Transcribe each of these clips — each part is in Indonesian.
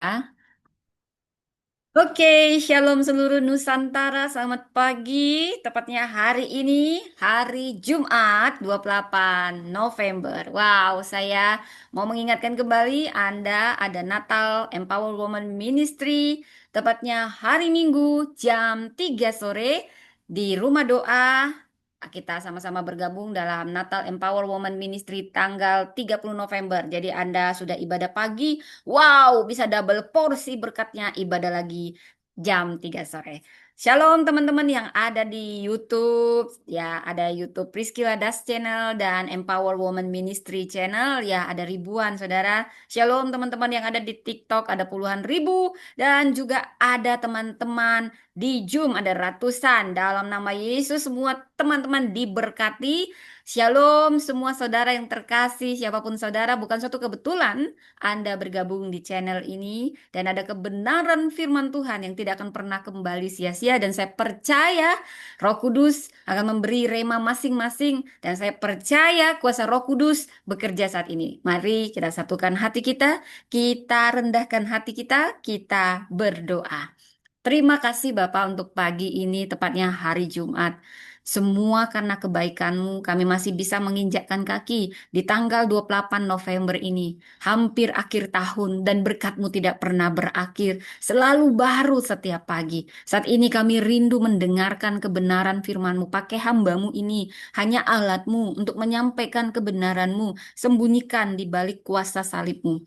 Ah, Oke, Shalom seluruh Nusantara. Selamat pagi. Tepatnya hari ini, hari Jumat 28 November. Wow, saya mau mengingatkan kembali Anda ada Natal Empower Women Ministry. Tepatnya hari Minggu jam 3 sore di Rumah Doa. Kita sama-sama bergabung dalam Natal Empower Women Ministry tanggal 30 November. Jadi Anda sudah ibadah pagi. Wow, bisa double porsi berkatnya ibadah lagi jam 3 sore. Shalom teman-teman yang ada di YouTube. Ya, ada YouTube Priscilla Das Channel dan Empower Woman Ministry Channel. Ya, ada ribuan saudara. Shalom teman-teman yang ada di TikTok. Ada puluhan ribu. Dan juga ada teman-teman di Zoom. Ada ratusan. Dalam nama Yesus semua teman-teman diberkati. Shalom semua saudara yang terkasih. Siapapun saudara, bukan suatu kebetulan Anda bergabung di channel ini dan ada kebenaran firman Tuhan yang tidak akan pernah kembali sia-sia dan saya percaya Roh Kudus akan memberi rema masing-masing dan saya percaya kuasa Roh Kudus bekerja saat ini. Mari kita satukan hati kita rendahkan hati kita berdoa. Terima kasih Bapak untuk pagi ini, tepatnya hari Jumat. Semua karena kebaikan-Mu, kami masih bisa menginjakkan kaki di tanggal 28 November ini. Hampir akhir tahun dan berkat-Mu tidak pernah berakhir. Selalu baru setiap pagi. Saat ini kami rindu mendengarkan kebenaran firman-Mu. Pakai hamba-Mu ini, hanya alat-Mu untuk menyampaikan kebenaran-Mu. Sembunyikan di balik kuasa salib-Mu.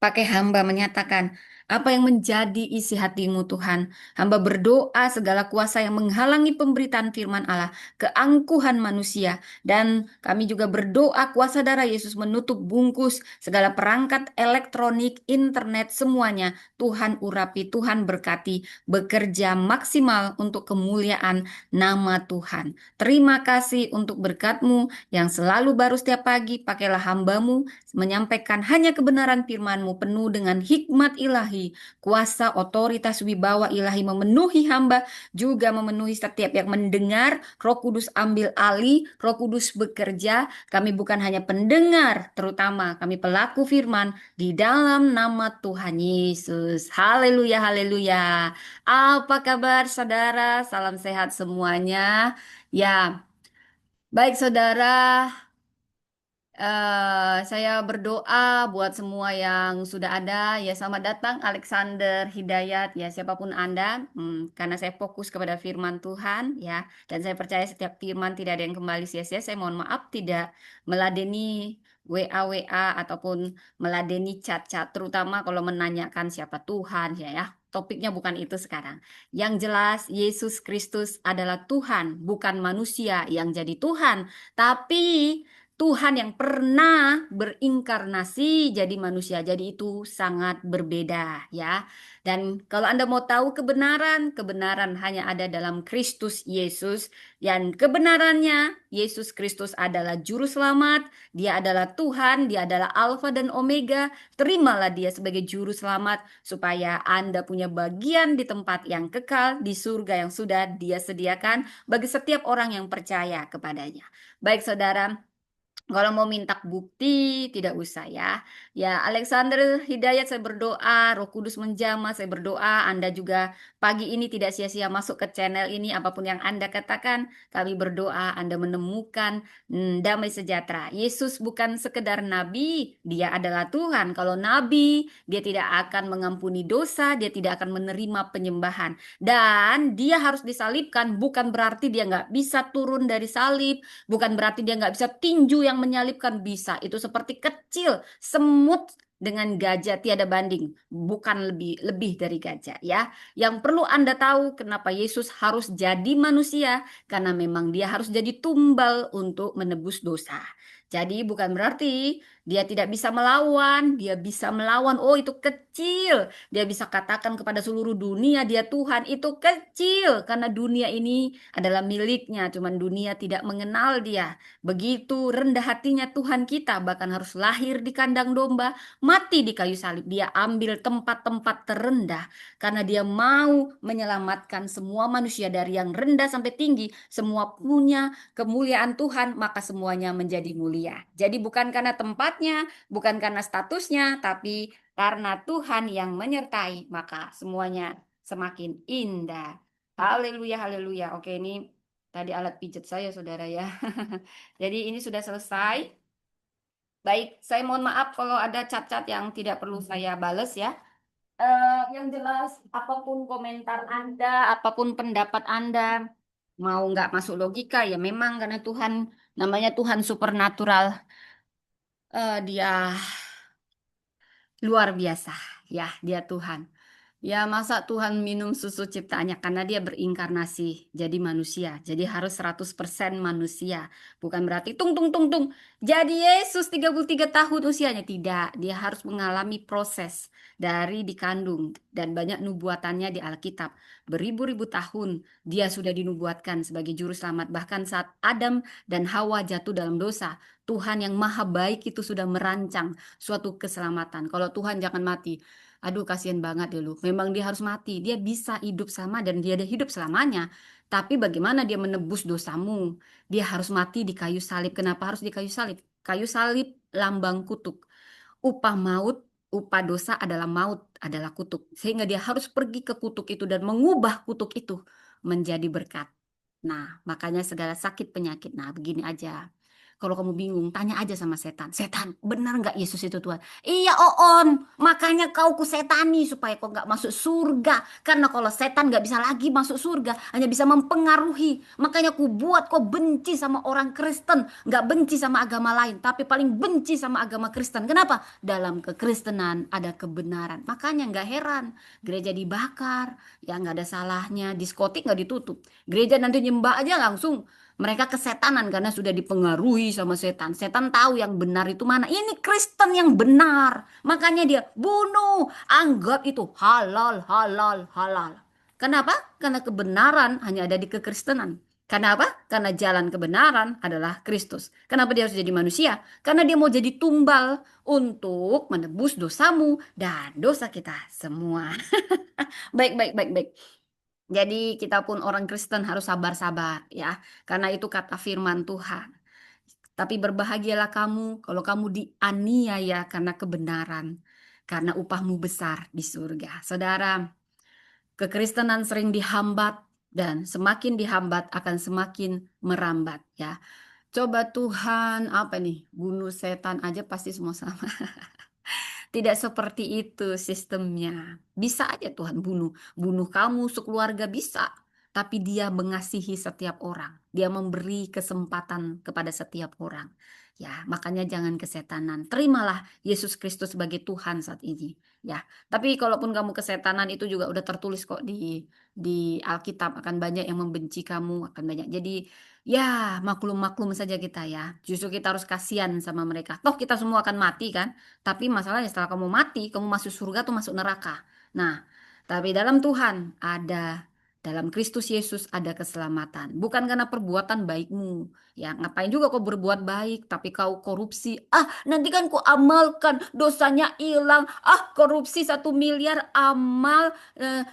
Pakai hamba menyatakan apa yang menjadi isi hatimu Tuhan. Hamba berdoa segala kuasa yang menghalangi pemberitaan firman Allah, keangkuhan manusia. Dan kami juga berdoa kuasa darah Yesus menutup bungkus segala perangkat elektronik, internet, semuanya. Tuhan urapi, Tuhan berkati, bekerja maksimal untuk kemuliaan nama Tuhan. Terima kasih untuk berkat-Mu yang selalu baru setiap pagi. Pakailah hamba-Mu menyampaikan hanya kebenaran firman-Mu penuh dengan hikmat ilahi, kuasa otoritas wibawa ilahi memenuhi hamba, juga memenuhi setiap yang mendengar. Roh Kudus ambil alih, Roh Kudus bekerja. Kami bukan hanya pendengar, terutama kami pelaku firman di dalam nama Tuhan Yesus. Haleluya, haleluya. Apa kabar saudara? Salam sehat semuanya. Ya, baik saudara. Saya berdoa buat semua yang sudah ada. Ya, selamat datang Alexander Hidayat. Ya, siapapun Anda. Karena saya fokus kepada firman Tuhan. Ya, dan saya percaya setiap firman tidak ada yang kembali sia-sia. Saya mohon maaf tidak meladeni WA ataupun meladeni chat-chat. Terutama kalau menanyakan siapa Tuhan. Ya. Topiknya bukan itu sekarang. Yang jelas, Yesus Kristus adalah Tuhan, bukan manusia yang jadi Tuhan. Tapi Tuhan yang pernah berinkarnasi jadi manusia. Jadi itu sangat berbeda ya. Dan kalau Anda mau tahu kebenaran, kebenaran hanya ada dalam Kristus Yesus. Dan kebenarannya, Yesus Kristus adalah juru selamat. Dia adalah Tuhan, dia adalah Alfa dan Omega. Terimalah dia sebagai juru selamat supaya Anda punya bagian di tempat yang kekal di surga yang sudah dia sediakan bagi setiap orang yang percaya kepadanya. Baik saudara, kalau mau minta bukti, tidak usah ya. Ya, Alexander Hidayat, saya berdoa, Roh Kudus menjamah, saya berdoa, Anda juga pagi ini tidak sia-sia masuk ke channel ini, apapun yang Anda katakan, kami berdoa Anda menemukan damai sejahtera. Yesus bukan sekedar nabi, dia adalah Tuhan. Kalau nabi, dia tidak akan mengampuni dosa, dia tidak akan menerima penyembahan. Dan dia harus disalibkan, bukan berarti dia nggak bisa turun dari salib. Bukan berarti dia nggak bisa tinju yang menyalibkan bisa. Itu seperti kecil, semut dengan gajah tiada banding, bukan lebih lebih dari gajah ya. Yang perlu Anda tahu kenapa Yesus harus jadi manusia karena memang dia harus jadi tumbal untuk menebus dosa. Jadi bukan berarti dia tidak bisa melawan, dia bisa melawan. Oh, itu kecil. Dia bisa katakan kepada seluruh dunia dia Tuhan, itu kecil karena dunia ini adalah miliknya, cuman dunia tidak mengenal dia. Begitu rendah hatinya Tuhan kita, bahkan harus lahir di kandang domba, mati di kayu salib. Dia ambil tempat-tempat terendah karena dia mau menyelamatkan semua manusia dari yang rendah sampai tinggi. Semua punya kemuliaan Tuhan, maka semuanya menjadi mulia. Jadi bukan karena tempat, hebatnya, bukan karena statusnya, tapi karena Tuhan yang menyertai, maka semuanya semakin indah. Haleluya, haleluya. Oke, ini tadi alat pijat saya, saudara ya. Jadi ini sudah selesai. Baik, saya mohon maaf kalau ada cat-cat yang tidak perlu saya bales ya. Yang jelas, apapun komentar Anda, apapun pendapat Anda, mau nggak masuk logika ya memang karena Tuhan namanya Tuhan supernatural. Dia luar biasa, ya dia Tuhan. Ya, masa Tuhan minum susu ciptaannya karena dia berinkarnasi jadi manusia. Jadi harus 100% manusia. Bukan berarti tung tung tung tung. Jadi Yesus 33 tahun usianya. Tidak, dia harus mengalami proses dari dikandung dan banyak nubuatannya di Alkitab. Beribu-ribu tahun dia sudah dinubuatkan sebagai juru selamat. Bahkan saat Adam dan Hawa jatuh dalam dosa, Tuhan yang maha baik itu sudah merancang suatu keselamatan. Kalau Tuhan jangan mati. Aduh, kasihan banget dulu. Memang dia harus mati. Dia bisa hidup sama dan dia ada hidup selamanya. Tapi bagaimana dia menebus dosamu? Dia harus mati di kayu salib. Kenapa harus di kayu salib? Kayu salib lambang kutuk. Upah maut, upah dosa adalah maut, adalah kutuk. Sehingga dia harus pergi ke kutuk itu dan mengubah kutuk itu menjadi berkat. Nah, makanya segala sakit penyakit. Nah, begini aja. Kalau kamu bingung, tanya aja sama setan. Setan, benar nggak Yesus itu Tuhan? Iya, Oon. Makanya kau kusetani supaya kau nggak masuk surga. Karena kalau setan nggak bisa lagi masuk surga, hanya bisa mempengaruhi. Makanya ku buat kau benci sama orang Kristen, nggak benci sama agama lain, tapi paling benci sama agama Kristen. Kenapa? Dalam kekristenan ada kebenaran. Makanya nggak heran gereja dibakar, ya nggak ada salahnya. Diskotik nggak ditutup. Gereja nanti nyembah aja langsung mereka kesetanan karena sudah dipengaruhi sama setan. Setan tahu yang benar itu mana. Ini Kristen yang benar. Makanya dia bunuh. Anggap itu halal, halal, halal. Kenapa? Karena kebenaran hanya ada di kekristenan. Kenapa? Karena jalan kebenaran adalah Kristus. Kenapa dia harus jadi manusia? Karena dia mau jadi tumbal untuk menebus dosamu dan dosa kita semua. Baik, baik, baik, baik. Jadi kita pun orang Kristen harus sabar-sabar ya, karena itu kata firman Tuhan. Tapi berbahagialah kamu kalau kamu dianiaya karena kebenaran, karena upahmu besar di surga. Saudara, kekristenan sering dihambat dan semakin dihambat akan semakin merambat ya. Coba Tuhan apa nih, bunuh setan aja pasti semua sama. Tidak seperti itu sistemnya. Bisa aja Tuhan bunuh kamu sekeluarga bisa, tapi Dia mengasihi setiap orang. Dia memberi kesempatan kepada setiap orang. Ya, makanya jangan kesetanan. Terimalah Yesus Kristus sebagai Tuhan saat ini. Ya, tapi kalaupun kamu kesetanan itu juga udah tertulis kok di Alkitab akan banyak yang membenci kamu, akan banyak. Jadi ya maklum-maklum saja kita ya. Justru kita harus kasihan sama mereka. Toh kita semua akan mati kan? Tapi masalahnya setelah kamu mati, kamu masuk surga atau masuk neraka. Nah, tapi dalam Tuhan ada, dalam Kristus Yesus ada keselamatan. Bukan karena perbuatan baikmu. Ya, ngapain juga kau berbuat baik, tapi kau korupsi. Ah, nanti kan kau amalkan, dosanya hilang. Ah, korupsi 1 miliar, amal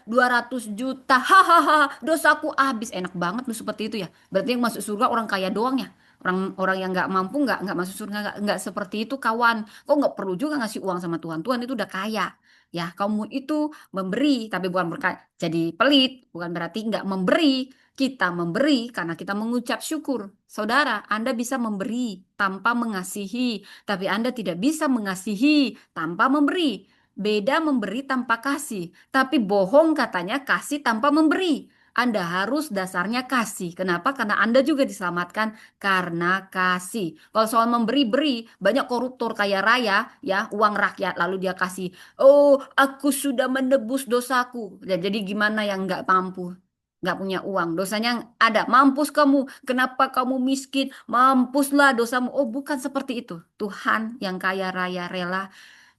200 juta. Hahaha, dosaku habis. Enak banget lu seperti itu ya. Berarti yang masuk surga orang kaya doang ya. Orang-orang yang nggak mampu nggak masuk surga nggak seperti itu kawan. Kau nggak perlu juga ngasih uang sama Tuhan. Tuhan itu udah kaya. Ya, kamu itu memberi, tapi bukan jadi pelit. Bukan berarti nggak memberi. Kita memberi karena kita mengucap syukur. Saudara, Anda bisa memberi tanpa mengasihi. Tapi Anda tidak bisa mengasihi tanpa memberi. Beda memberi tanpa kasih. Tapi bohong katanya kasih tanpa memberi. Anda harus dasarnya kasih. Kenapa? Karena Anda juga diselamatkan karena kasih. Kalau soal memberi, beri. Banyak koruptor kaya raya, ya, uang rakyat. Lalu dia kasih, oh, aku sudah menebus dosaku. Dan jadi gimana yang nggak mampu? Nggak punya uang. Dosanya ada. Mampus kamu. Kenapa kamu miskin? Mampuslah dosamu. Oh, bukan seperti itu. Tuhan yang kaya raya rela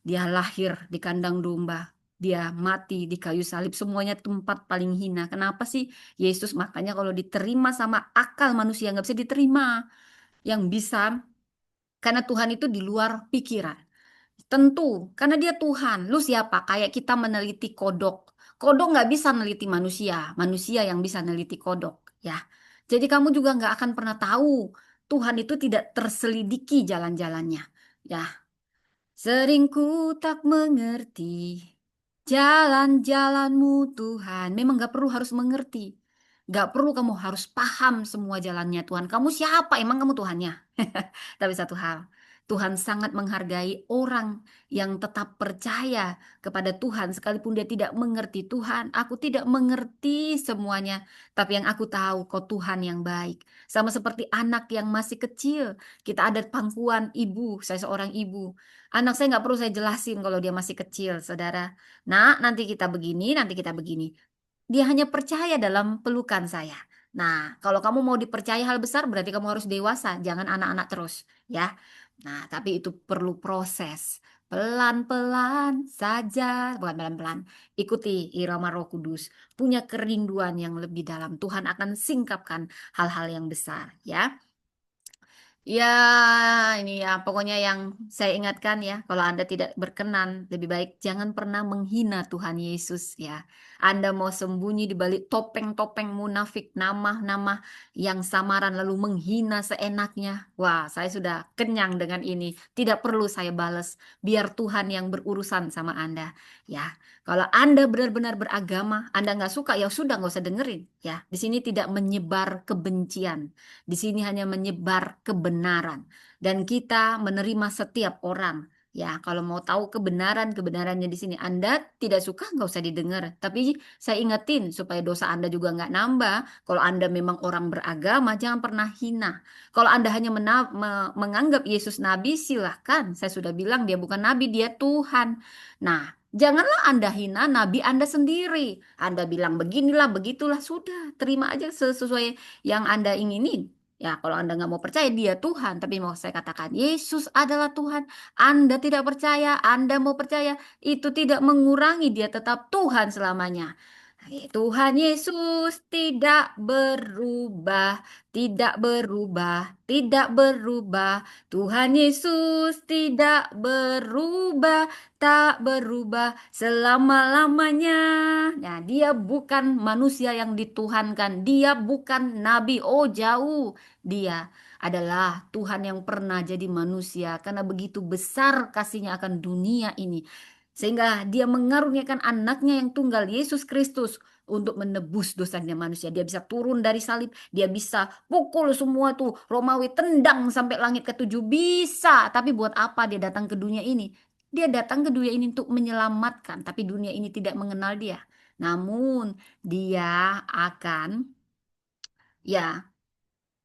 dia lahir di kandang domba. Dia mati di kayu salib. Semuanya tempat paling hina. Kenapa sih Yesus? Makanya kalau diterima sama akal manusia nggak bisa diterima. Yang bisa karena Tuhan itu di luar pikiran. Tentu, karena dia Tuhan. Lu siapa? Kayak kita meneliti kodok. Kodok nggak bisa meneliti manusia. Manusia yang bisa meneliti kodok. Ya, jadi kamu juga nggak akan pernah tahu. Tuhan itu tidak terselidiki jalan-jalannya. Ya, Sering ku tak mengerti jalan-jalanmu Tuhan. Memang gak perlu harus mengerti. Gak perlu kamu harus paham semua jalannya Tuhan. Kamu siapa? Emang kamu Tuhannya? Tapi satu hal, Tuhan sangat menghargai orang yang tetap percaya kepada Tuhan sekalipun dia tidak mengerti. Tuhan, aku tidak mengerti semuanya, tapi yang aku tahu kau Tuhan yang baik. Sama seperti anak yang masih kecil. Kita ada pangkuan ibu, saya seorang ibu. Anak saya nggak perlu saya jelasin kalau dia masih kecil, saudara. Nah, nanti kita begini, nanti kita begini. Dia hanya percaya dalam pelukan saya. Nah, kalau kamu mau dipercaya hal besar, berarti kamu harus dewasa, jangan anak-anak terus, ya. Nah, tapi itu perlu proses. Pelan-pelan saja, bukan pelan-pelan. Ikuti irama Roh Kudus, punya kerinduan yang lebih dalam. Tuhan akan singkapkan hal-hal yang besar, ya. Ya, ini ya, pokoknya yang saya ingatkan ya, kalau Anda tidak berkenan, lebih baik jangan pernah menghina Tuhan Yesus ya. Anda mau sembunyi di balik topeng-topeng munafik, nama-nama yang samaran lalu menghina seenaknya. Wah, saya sudah kenyang dengan ini. Tidak perlu saya balas, biar Tuhan yang berurusan sama Anda. Ya, kalau Anda benar-benar beragama, Anda nggak suka, ya sudah nggak usah dengerin. Ya, di sini tidak menyebar kebencian. Di sini hanya menyebar kebenaran dan kita menerima setiap orang. Ya, kalau mau tahu kebenarannya di sini Anda tidak suka nggak usah didengar. Tapi saya ingetin supaya dosa Anda juga nggak nambah. Kalau Anda memang orang beragama, jangan pernah hina. Kalau Anda hanya menganggap Yesus nabi, silahkan. Saya sudah bilang dia bukan nabi, dia Tuhan. Nah, janganlah Anda hina nabi Anda sendiri. Anda bilang beginilah, begitulah, sudah terima aja sesuai yang Anda inginin. Ya, kalau Anda nggak mau percaya dia Tuhan, tapi mau saya katakan Yesus adalah Tuhan. Anda tidak percaya, Anda mau percaya, itu tidak mengurangi dia tetap Tuhan selamanya. Tuhan Yesus tidak berubah, tidak berubah, tidak berubah. Tuhan Yesus tidak berubah, tak berubah selama-lamanya. Nah, dia bukan manusia yang dituhankan, dia bukan nabi. Oh, jauh. Dia adalah Tuhan yang pernah jadi manusia karena begitu besar kasihnya akan dunia ini. Sehingga dia mengaruniakan anaknya yang tunggal Yesus Kristus untuk menebus dosanya manusia. Dia bisa turun dari salib, dia bisa pukul semua tuh Romawi, tendang sampai langit ketujuh, bisa. Tapi buat apa dia datang ke dunia ini? Dia datang ke dunia ini untuk menyelamatkan, tapi dunia ini tidak mengenal dia. Namun dia akan, ya,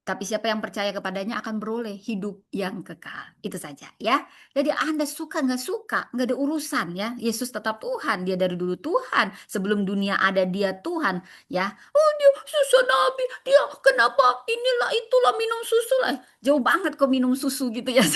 tapi siapa yang percaya kepadanya akan beroleh hidup yang kekal. Itu saja ya. Jadi Anda suka nggak suka, nggak ada urusan ya. Yesus tetap Tuhan. Dia dari dulu Tuhan. Sebelum dunia ada dia Tuhan ya. Oh dia susu nabi. Dia kenapa inilah itulah minum susu lah. Jauh banget kok minum susu gitu ya.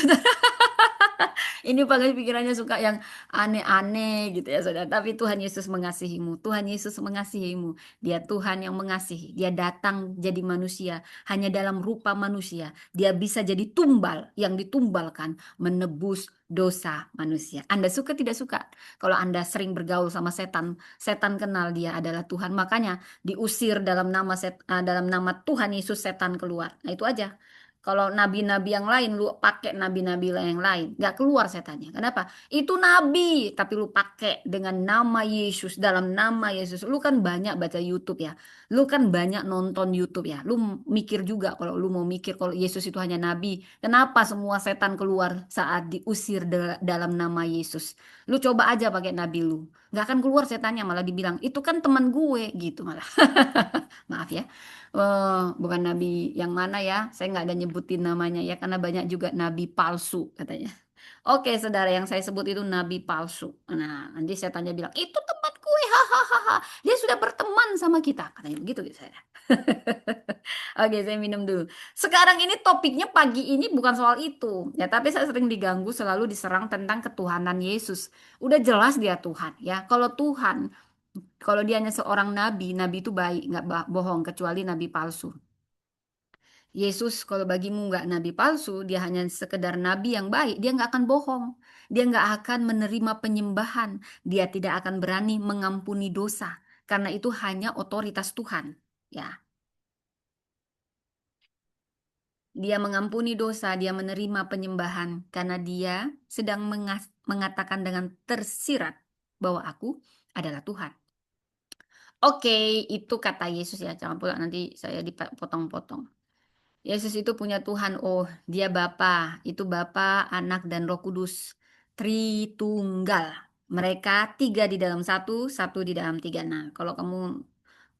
Ini pakai pikirannya suka yang aneh-aneh gitu ya saudara. Tapi Tuhan Yesus mengasihimu. Tuhan Yesus mengasihimu. Dia Tuhan yang mengasihi. Dia datang jadi manusia. Hanya dalam rupa manusia. Dia bisa jadi tumbal yang ditumbalkan. Menebus dosa manusia. Anda suka tidak suka? Kalau Anda sering bergaul sama setan. Setan kenal dia adalah Tuhan. Makanya diusir dalam nama dalam nama Tuhan Yesus setan keluar. Nah itu aja. Kalau nabi-nabi yang lain, lu pakai nabi-nabi yang lain, nggak keluar setannya. Kenapa? Itu nabi, tapi lu pakai dengan nama Yesus, dalam nama Yesus. Lu kan banyak baca YouTube ya. Lu kan banyak nonton YouTube ya. Lu mikir juga kalau lu mau mikir kalau Yesus itu hanya nabi. Kenapa semua setan keluar saat diusir dalam nama Yesus? Lu coba aja pakai nabi lu. Nggak akan keluar setannya, malah dibilang, itu kan teman gue gitu malah. Maaf ya. Bukan nabi yang mana ya? Saya nggak ada nyebutin namanya ya, karena banyak juga nabi palsu katanya. Oke, saudara, yang saya sebut itu nabi palsu. Nah, nanti saya tanya bilang, itu teman gue, hahaha. Dia sudah berteman sama kita, katanya begitu gitu saya. Oke, saya minum dulu. Sekarang ini topiknya pagi ini bukan soal itu, ya. Tapi saya sering diganggu, selalu diserang tentang ketuhanan Yesus. Udah jelas dia Tuhan, ya. Kalau dia hanya seorang nabi, nabi itu baik, nggak bohong, kecuali nabi palsu. Yesus kalau bagimu nggak nabi palsu, dia hanya sekedar nabi yang baik, dia nggak akan bohong. Dia nggak akan menerima penyembahan. Dia tidak akan berani mengampuni dosa. Karena itu hanya otoritas Tuhan. Ya, dia mengampuni dosa, dia menerima penyembahan. Karena dia sedang mengatakan dengan tersirat bahwa aku adalah Tuhan. Oke, itu kata Yesus ya. Jangan pula nanti saya dipotong-potong. Yesus itu punya Tuhan. Oh, dia Bapa. Itu Bapa, Anak, dan Roh Kudus. Tritunggal. Mereka tiga di dalam satu, satu di dalam tiga. Nah, kalau kamu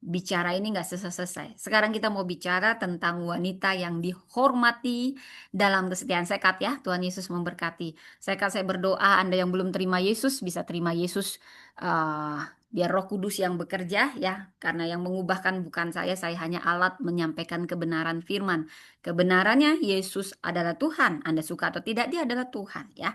bicara ini nggak selesai-selesai. Sekarang kita mau bicara tentang wanita yang dihormati dalam kesetiaan. Sekat ya, Tuhan Yesus memberkati. Saya berdoa Anda yang belum terima Yesus bisa terima Yesus. eh, Biar Roh Kudus yang bekerja ya, karena yang mengubahkan bukan saya hanya alat menyampaikan kebenaran firman. Kebenarannya Yesus adalah Tuhan. Anda suka atau tidak, dia adalah Tuhan ya.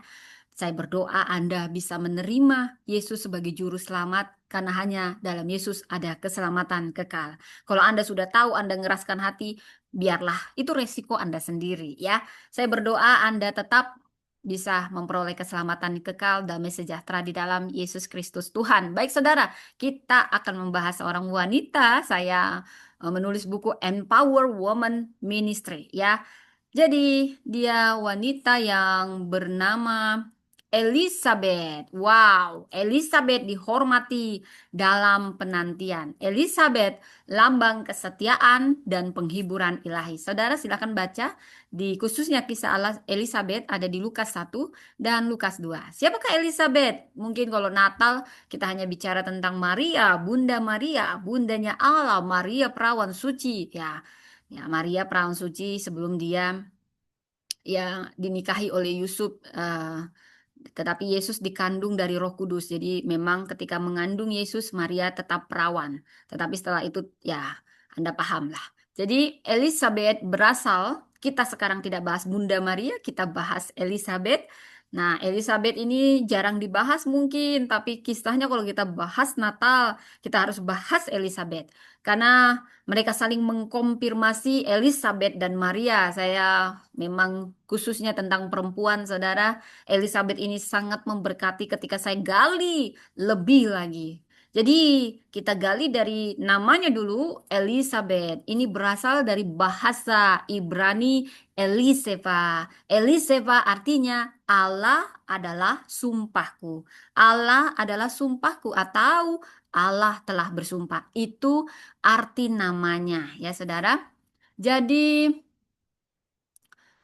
Saya berdoa Anda bisa menerima Yesus sebagai juru selamat karena hanya dalam Yesus ada keselamatan kekal. Kalau Anda sudah tahu, Anda ngeraskan hati, biarlah itu resiko Anda sendiri ya. Saya berdoa Anda tetap bisa memperoleh keselamatan kekal, damai sejahtera di dalam Yesus Kristus Tuhan. Baik saudara, kita akan membahas seorang wanita. Saya menulis buku Empower Woman Ministry ya. Jadi dia wanita yang bernama Elizabeth. Wow, Elizabeth dihormati dalam penantian. Elizabeth lambang kesetiaan dan penghiburan ilahi. Saudara silakan baca di khususnya kisah Elizabeth ada di Lukas 1 dan Lukas 2. Siapakah Elizabeth? Mungkin kalau Natal kita hanya bicara tentang Maria, Bunda Maria, bundanya Allah, Maria perawan suci ya. Ya, Maria perawan suci sebelum dia yang dinikahi oleh Yusuf, tetapi Yesus dikandung dari Roh Kudus. Jadi memang ketika mengandung Yesus, Maria tetap perawan. Tetapi setelah itu ya Anda paham lah. Jadi Elizabeth berasal, kita sekarang tidak bahas Bunda Maria, kita bahas Elizabeth. Nah, Elizabeth ini jarang dibahas mungkin, tapi kisahnya kalau kita bahas Natal, kita harus bahas Elizabeth. Karena mereka saling mengkonfirmasi Elizabeth dan Maria. Saya memang khususnya tentang perempuan, saudara. Elizabeth ini sangat memberkati ketika saya gali lebih lagi. Jadi kita gali dari namanya dulu Elizabeth. Ini berasal dari bahasa Ibrani Eliseva. Eliseva artinya Allah adalah sumpahku. Allah adalah sumpahku atau Allah telah bersumpah. Itu arti namanya ya saudara. Jadi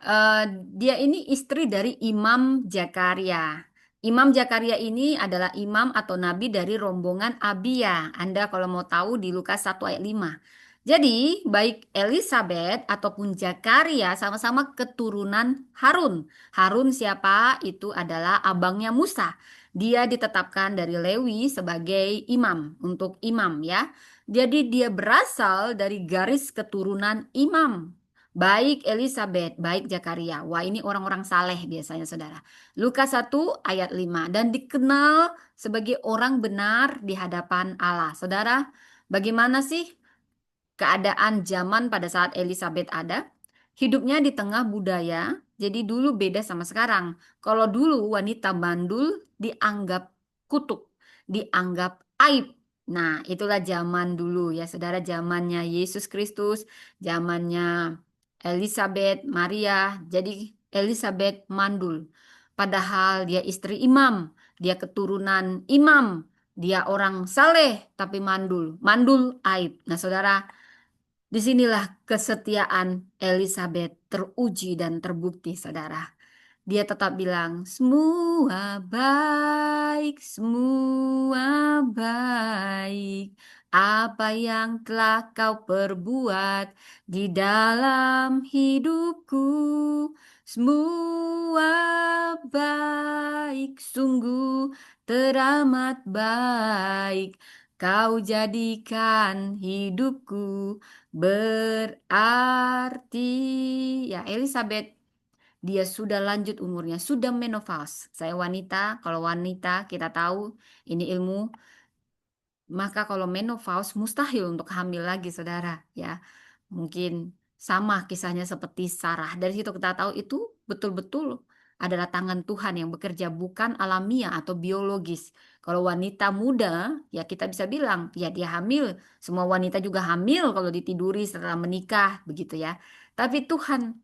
eh, dia ini istri dari Imam Zakaria. Imam Zakaria ini adalah imam atau nabi dari rombongan Abia. Anda kalau mau tahu di Lukas 1 ayat 5. Jadi, baik Elizabeth ataupun Zakaria sama-sama keturunan Harun. Harun siapa? Itu adalah abangnya Musa. Dia ditetapkan dari Lewi sebagai imam, untuk imam ya. Jadi dia berasal dari garis keturunan imam. Baik Elizabeth, baik Zakaria. Wah, ini orang-orang saleh biasanya, saudara. Lukas 1 ayat 5. Dan dikenal sebagai orang benar di hadapan Allah. Saudara, bagaimana sih keadaan zaman pada saat Elizabeth ada? Hidupnya di tengah budaya, jadi dulu beda sama sekarang. Kalau dulu wanita mandul dianggap kutuk, dianggap aib. Nah, itulah zaman dulu ya, saudara, zamannya Yesus Kristus, zamannya Elizabeth, Maria. Jadi Elizabeth mandul. Padahal dia istri imam, dia keturunan imam, dia orang saleh tapi mandul. Mandul aib. Nah, saudara, disinilah kesetiaan Elizabeth teruji dan terbukti, saudara. Dia tetap bilang, semua baik, semua baik. Apa yang telah kau perbuat di dalam hidupku, semua baik, sungguh teramat baik. Kau jadikan hidupku berarti. Ya, Elizabeth dia sudah lanjut umurnya, sudah menopause. Saya wanita, kalau wanita kita tahu ini ilmu, maka kalau menopause mustahil untuk hamil lagi, saudara. Ya, mungkin sama kisahnya seperti Sarah. Dari situ kita tahu itu betul-betul adalah tangan Tuhan yang bekerja, bukan alamiah atau biologis. Kalau wanita muda, ya kita bisa bilang, ya dia hamil. Semua wanita juga hamil kalau ditiduri setelah menikah, begitu ya. Tapi Tuhan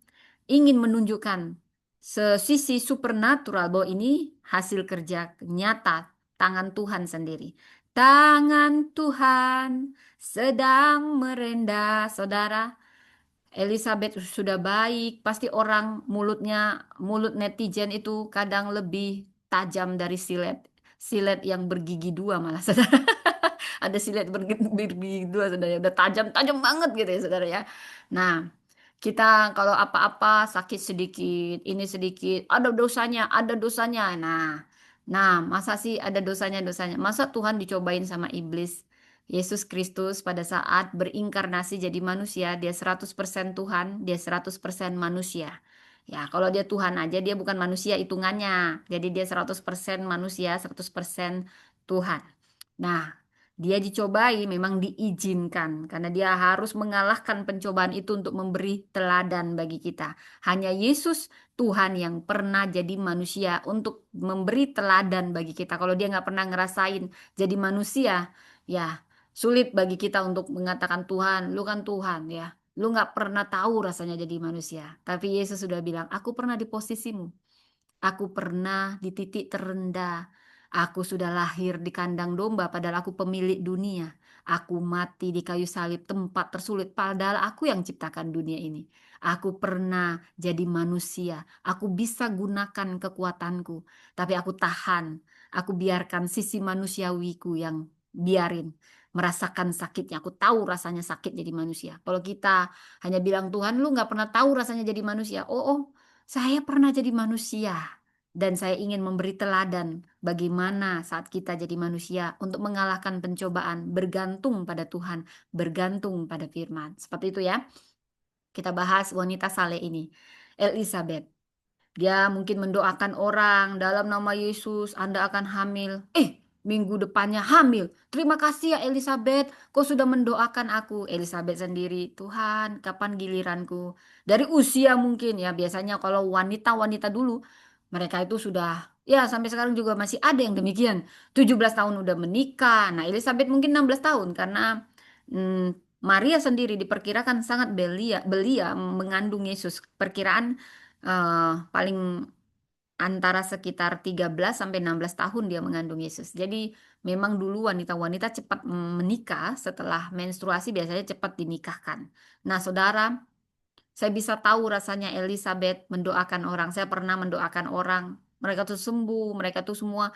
ingin menunjukkan sisi supernatural bahwa ini hasil kerja nyata tangan Tuhan sendiri. Tangan Tuhan sedang merendah, saudara. Elizabeth sudah baik, pasti orang mulut netizen itu kadang lebih tajam dari silet. Silet yang bergigi dua malah, saudara. Ada silet bergigi dua, saudara. Udah tajam-tajam banget gitu ya, saudara ya. Nah, kita kalau apa-apa sakit sedikit, ini sedikit, ada dosanya. Masa sih ada dosanya-dosanya? Masa Tuhan dicobain sama iblis? Yesus Kristus pada saat berinkarnasi jadi manusia, dia 100% Tuhan, dia 100% manusia. Ya, kalau dia Tuhan aja, dia bukan manusia hitungannya. Jadi dia 100% manusia, 100% Tuhan. Nah, dia dicobai memang diizinkan karena dia harus mengalahkan pencobaan itu untuk memberi teladan bagi kita. Hanya Yesus Tuhan yang pernah jadi manusia untuk memberi teladan bagi kita. Kalau dia nggak pernah ngerasain jadi manusia, ya sulit bagi kita untuk mengatakan Tuhan, lu kan Tuhan ya. Lu nggak pernah tahu rasanya jadi manusia. Tapi Yesus sudah bilang, aku pernah di posisimu. Aku pernah di titik terendah. Aku sudah lahir di kandang domba, padahal aku pemilik dunia. Aku mati di kayu salib, tempat tersulit, padahal aku yang ciptakan dunia ini. Aku pernah jadi manusia. Aku bisa gunakan kekuatanku, tapi aku tahan. Aku biarkan sisi manusiawiku yang biarin merasakan sakitnya. Aku tahu rasanya sakit jadi manusia. Kalau kita hanya bilang Tuhan, lu nggak pernah tahu rasanya jadi manusia. Oh, saya pernah jadi manusia dan saya ingin memberi teladan bagaimana saat kita jadi manusia untuk mengalahkan pencobaan, bergantung pada Tuhan, bergantung pada firman. Seperti itu ya. Kita bahas wanita saleh ini. Elizabeth. Dia mungkin mendoakan orang dalam nama Yesus, Anda akan hamil. Minggu depannya hamil. Terima kasih ya Elizabeth, kau sudah mendoakan aku. Elizabeth sendiri, Tuhan, kapan giliranku? Dari usia mungkin ya, biasanya kalau wanita-wanita dulu, mereka itu sudah, ya sampai sekarang juga masih ada yang demikian. 17 tahun udah menikah. Nah, Elizabeth mungkin 16 tahun karena Maria sendiri diperkirakan sangat belia, belia mengandung Yesus. Perkiraan paling antara sekitar 13 sampai 16 tahun dia mengandung Yesus. Jadi memang dulu wanita-wanita cepat menikah setelah menstruasi biasanya cepat dinikahkan. Nah, saudara, saya bisa tahu rasanya Elizabeth mendoakan orang. Saya pernah mendoakan orang. Mereka tuh sembuh, mereka tuh semua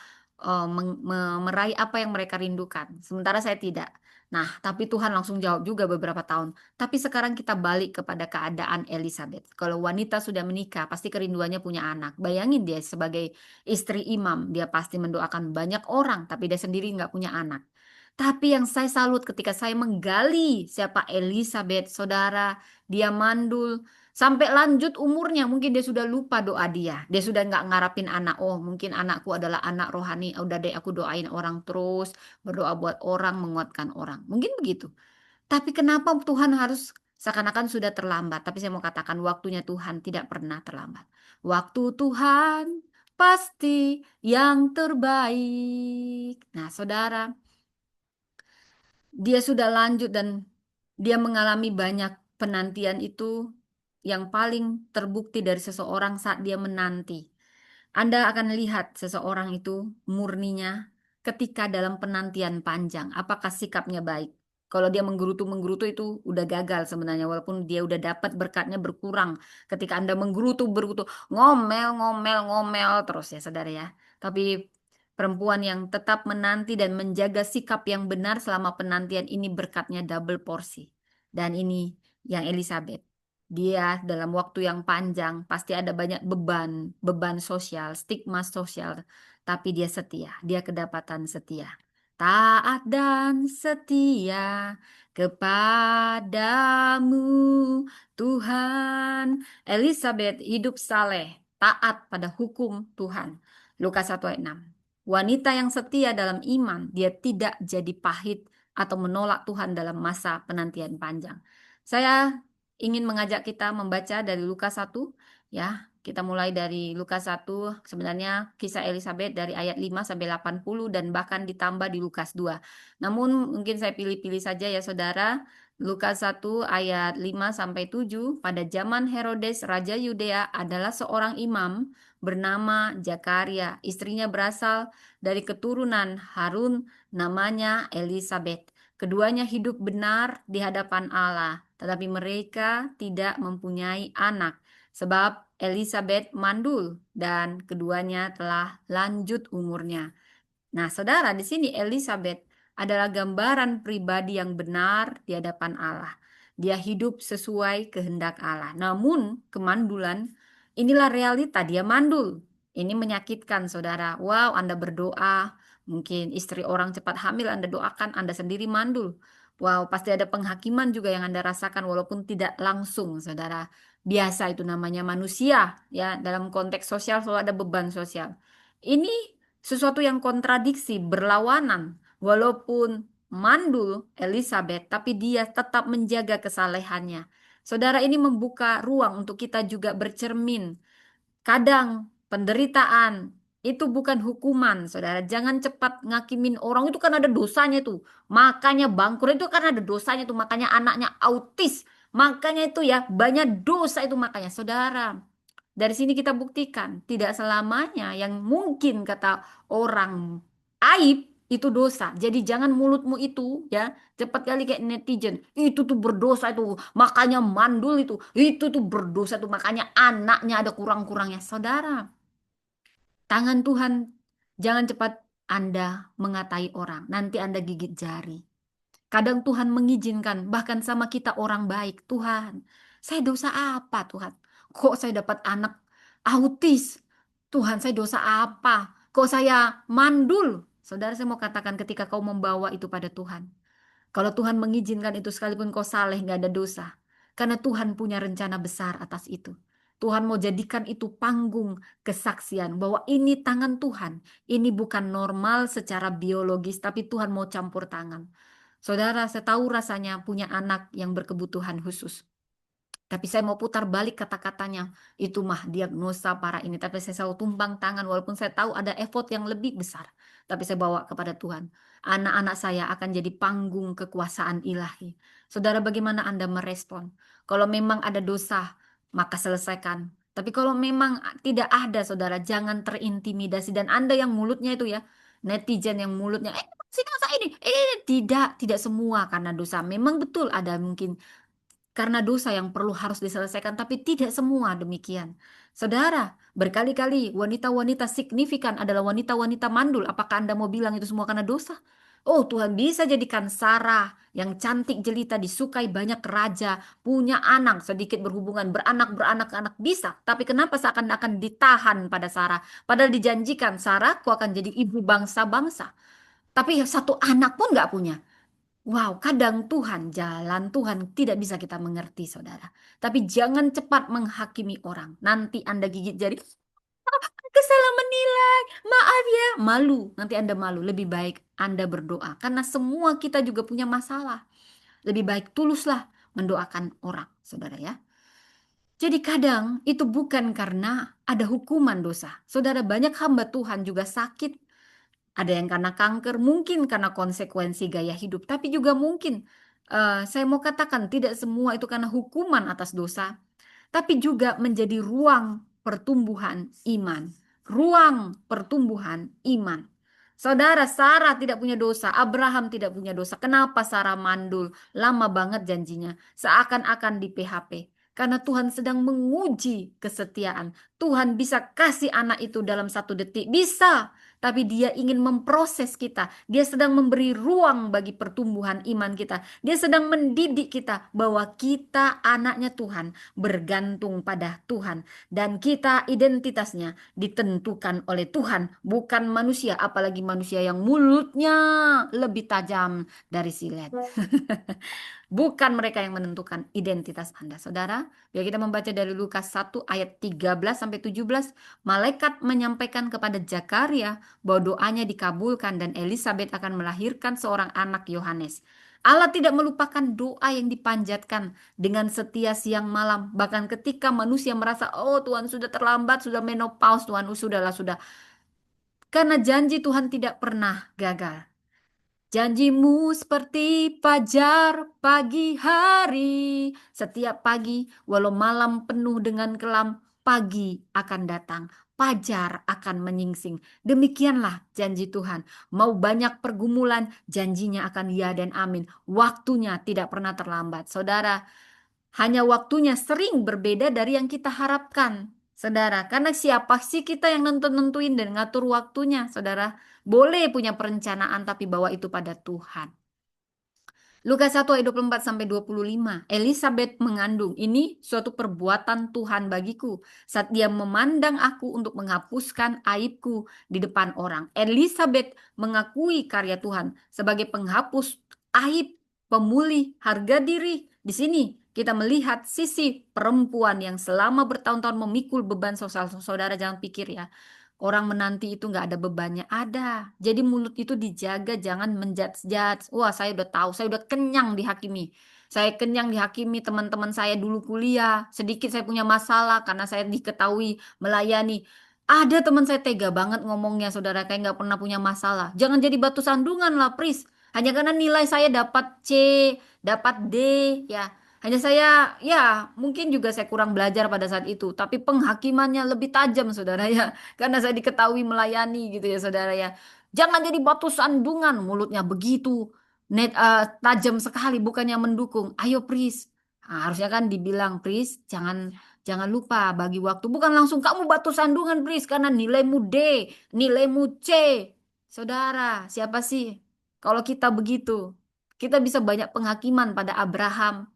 meraih apa yang mereka rindukan. Sementara saya tidak. Nah, tapi Tuhan langsung jawab juga beberapa tahun. Tapi sekarang kita balik kepada keadaan Elizabeth. Kalau wanita sudah menikah, pasti kerinduannya punya anak. Bayangin dia sebagai istri imam, dia pasti mendoakan banyak orang, tapi dia sendiri nggak punya anak. Tapi yang saya salut ketika saya menggali siapa Elizabeth, saudara, dia mandul sampai lanjut umurnya. Mungkin dia sudah lupa doa dia. Dia sudah nggak ngarapin anak. Oh, mungkin anakku adalah anak rohani. Udah deh aku doain orang terus. Berdoa buat orang, menguatkan orang. Mungkin begitu. Tapi kenapa Tuhan harus seakan-akan sudah terlambat? Tapi saya mau katakan waktunya Tuhan tidak pernah terlambat. Waktu Tuhan pasti yang terbaik. Nah, saudara, dia sudah lanjut dan dia mengalami banyak penantian itu yang paling terbukti dari seseorang saat dia menanti. Anda akan lihat seseorang itu murninya ketika dalam penantian panjang. Apakah sikapnya baik? Kalau dia menggerutu-menggerutu itu udah gagal sebenarnya. Walaupun dia udah dapat berkatnya berkurang. Ketika Anda menggerutu-gerutu, ngomel, ngomel, ngomel terus ya saudara ya. Tapi perempuan yang tetap menanti dan menjaga sikap yang benar selama penantian ini berkatnya double porsi. Dan ini yang Elizabeth. Dia dalam waktu yang panjang pasti ada banyak beban sosial, stigma sosial, tapi dia setia, dia kedapatan setia. Taat dan setia kepadamu, Tuhan. Elizabeth hidup saleh, taat pada hukum Tuhan. Lukas 1 ayat 6. Wanita yang setia dalam iman, dia tidak jadi pahit atau menolak Tuhan dalam masa penantian panjang. Saya ingin mengajak kita membaca dari Lukas 1 ya. Kita mulai dari Lukas 1, sebenarnya kisah Elizabeth dari ayat 5 sampai 80 dan bahkan ditambah di Lukas 2. Namun mungkin saya pilih-pilih saja ya saudara. Lukas 1 ayat 5 sampai 7. Pada zaman Herodes Raja Yudea adalah seorang imam bernama Zakaria. Istrinya berasal dari keturunan Harun, namanya Elizabeth. Keduanya hidup benar di hadapan Allah, tetapi mereka tidak mempunyai anak sebab Elizabeth mandul dan keduanya telah lanjut umurnya. Nah, saudara, di sini Elizabeth adalah gambaran pribadi yang benar di hadapan Allah. Dia hidup sesuai kehendak Allah. Namun, kemandulan, inilah realita, dia mandul. Ini menyakitkan, saudara. Wow, Anda berdoa, mungkin istri orang cepat hamil, Anda doakan, Anda sendiri mandul. Wow, pasti ada penghakiman juga yang Anda rasakan, walaupun tidak langsung, saudara. Biasa itu namanya manusia, ya. Dalam konteks sosial selalu ada beban sosial. Ini sesuatu yang kontradiksi, berlawanan. Walaupun mandul Elizabeth, tapi dia tetap menjaga kesalehannya. Saudara, ini membuka ruang untuk kita juga bercermin. Kadang penderitaan itu bukan hukuman, saudara. Jangan cepat ngakimin orang itu kan ada dosanya itu. Makanya bangkrut itu karena ada dosanya itu. Makanya anaknya autis. Makanya itu ya banyak dosa itu makanya, saudara. Dari sini kita buktikan tidak selamanya yang mungkin kata orang aib itu dosa. Jadi jangan mulutmu itu ya cepat kali kayak netizen. Itu tuh berdosa itu makanya mandul itu. Itu tuh berdosa tuh makanya anaknya ada kurang-kurangnya. Saudara, tangan Tuhan jangan cepat Anda mengatai orang. Nanti Anda gigit jari. Kadang Tuhan mengizinkan, bahkan sama kita orang baik. Tuhan, saya dosa apa Tuhan? Kok saya dapat anak autis? Tuhan, saya dosa apa? Kok saya mandul? Saudara, saya mau katakan ketika kau membawa itu pada Tuhan. Kalau Tuhan mengizinkan itu sekalipun kau saleh, nggak ada dosa. Karena Tuhan punya rencana besar atas itu. Tuhan mau jadikan itu panggung kesaksian bahwa ini tangan Tuhan. Ini bukan normal secara biologis, tapi Tuhan mau campur tangan. Saudara, saya tahu rasanya punya anak yang berkebutuhan khusus. Tapi saya mau putar balik kata-katanya. Itu mah diagnosa para ini. Tapi saya selalu tumpang tangan walaupun saya tahu ada effort yang lebih besar. Tapi saya bawa kepada Tuhan. Anak-anak saya akan jadi panggung kekuasaan ilahi. Saudara, bagaimana Anda merespon? Kalau memang ada dosa, maka selesaikan. Tapi kalau memang tidak ada, saudara, jangan terintimidasi. Dan Anda yang mulutnya itu ya, netizen yang mulutnya, si dosa ini, tidak semua karena dosa. Memang betul ada mungkin karena dosa yang perlu harus diselesaikan, tapi tidak semua demikian. Saudara, berkali-kali wanita-wanita signifikan adalah wanita-wanita mandul. Apakah Anda mau bilang itu semua karena dosa? Oh, Tuhan bisa jadikan Sarah yang cantik jelita, disukai banyak raja, punya anak, sedikit berhubungan, beranak-anak bisa. Tapi kenapa seakan-akan ditahan pada Sarah? Padahal dijanjikan Sarah, kau akan jadi ibu bangsa-bangsa. Tapi satu anak pun nggak punya. Wow, kadang Tuhan, jalan Tuhan tidak bisa kita mengerti, saudara. Tapi jangan cepat menghakimi orang. Nanti Anda gigit jari, kesalah menilai, maaf ya. Malu, nanti Anda malu. Lebih baik Anda berdoa. Karena semua kita juga punya masalah. Lebih baik tuluslah mendoakan orang, saudara ya. Jadi kadang itu bukan karena ada hukuman dosa. Saudara, banyak hamba Tuhan juga sakit, ada yang karena kanker, mungkin karena konsekuensi gaya hidup, tapi juga mungkin saya mau katakan tidak semua itu karena hukuman atas dosa, tapi juga menjadi ruang pertumbuhan iman. Ruang pertumbuhan iman. Saudara, Sarah tidak punya dosa, Abraham tidak punya dosa. Kenapa Sarah mandul? Lama banget janjinya, seakan-akan di PHP. Karena Tuhan sedang menguji kesetiaan. Tuhan bisa kasih anak itu dalam 1 detik. Bisa. Tapi dia ingin memproses kita. Dia sedang memberi ruang bagi pertumbuhan iman kita. Dia sedang mendidik kita bahwa kita anaknya Tuhan, bergantung pada Tuhan. Dan kita identitasnya ditentukan oleh Tuhan, bukan manusia. Apalagi manusia yang mulutnya lebih tajam dari silet. Bukan mereka yang menentukan identitas Anda, saudara. Biar kita membaca dari Lukas 1 ayat 13 sampai 17. Malaikat menyampaikan kepada Zakaria bahwa doanya dikabulkan dan Elizabeth akan melahirkan seorang anak Yohanes. Allah tidak melupakan doa yang dipanjatkan dengan setia siang malam. Bahkan ketika manusia merasa, oh Tuhan sudah terlambat, sudah menopause, Tuhan sudahlah, sudah. Karena janji Tuhan tidak pernah gagal. Janjimu seperti fajar pagi hari. Setiap pagi, walau malam penuh dengan kelam, pagi akan datang. Fajar akan menyingsing. Demikianlah janji Tuhan. Mau banyak pergumulan, janjinya akan ya dan amin. Waktunya tidak pernah terlambat. Saudara, hanya waktunya sering berbeda dari yang kita harapkan. Saudara, karena siapa sih kita yang nentuin dan ngatur waktunya, saudara? Boleh punya perencanaan tapi bawa itu pada Tuhan. Lukas 1 ayat 24 sampai 25. Elizabeth mengandung. Ini suatu perbuatan Tuhan bagiku saat dia memandang aku untuk menghapuskan aibku di depan orang. Elizabeth mengakui karya Tuhan sebagai penghapus aib, pemulih harga diri. Di sini kita melihat sisi perempuan yang selama bertahun-tahun memikul beban sosial. Saudara jangan pikir ya. Orang menanti itu nggak ada bebannya, ada. Jadi mulut itu dijaga, jangan menjudge-judge. Wah, saya udah tahu, saya udah kenyang dihakimi. Saya kenyang dihakimi teman-teman saya dulu kuliah. Sedikit saya punya masalah karena saya diketahui melayani. Ada teman saya tega banget ngomongnya, saudara, kayak nggak pernah punya masalah. Jangan jadi batu sandungan lah, Pris. Hanya karena nilai saya dapat C, dapat D, ya. Hanya saya, ya mungkin juga saya kurang belajar pada saat itu. Tapi penghakimannya lebih tajam, saudara ya. Karena saya diketahui melayani gitu ya saudara ya. Jangan jadi batu sandungan, mulutnya begitu tajam sekali bukannya mendukung. Ayo Pris. Nah, harusnya kan dibilang Pris, jangan jangan lupa bagi waktu. Bukan langsung kamu batu sandungan Pris karena nilaimu D, nilaimu C. Saudara, siapa sih? Kalau kita begitu, kita bisa banyak penghakiman pada Abraham,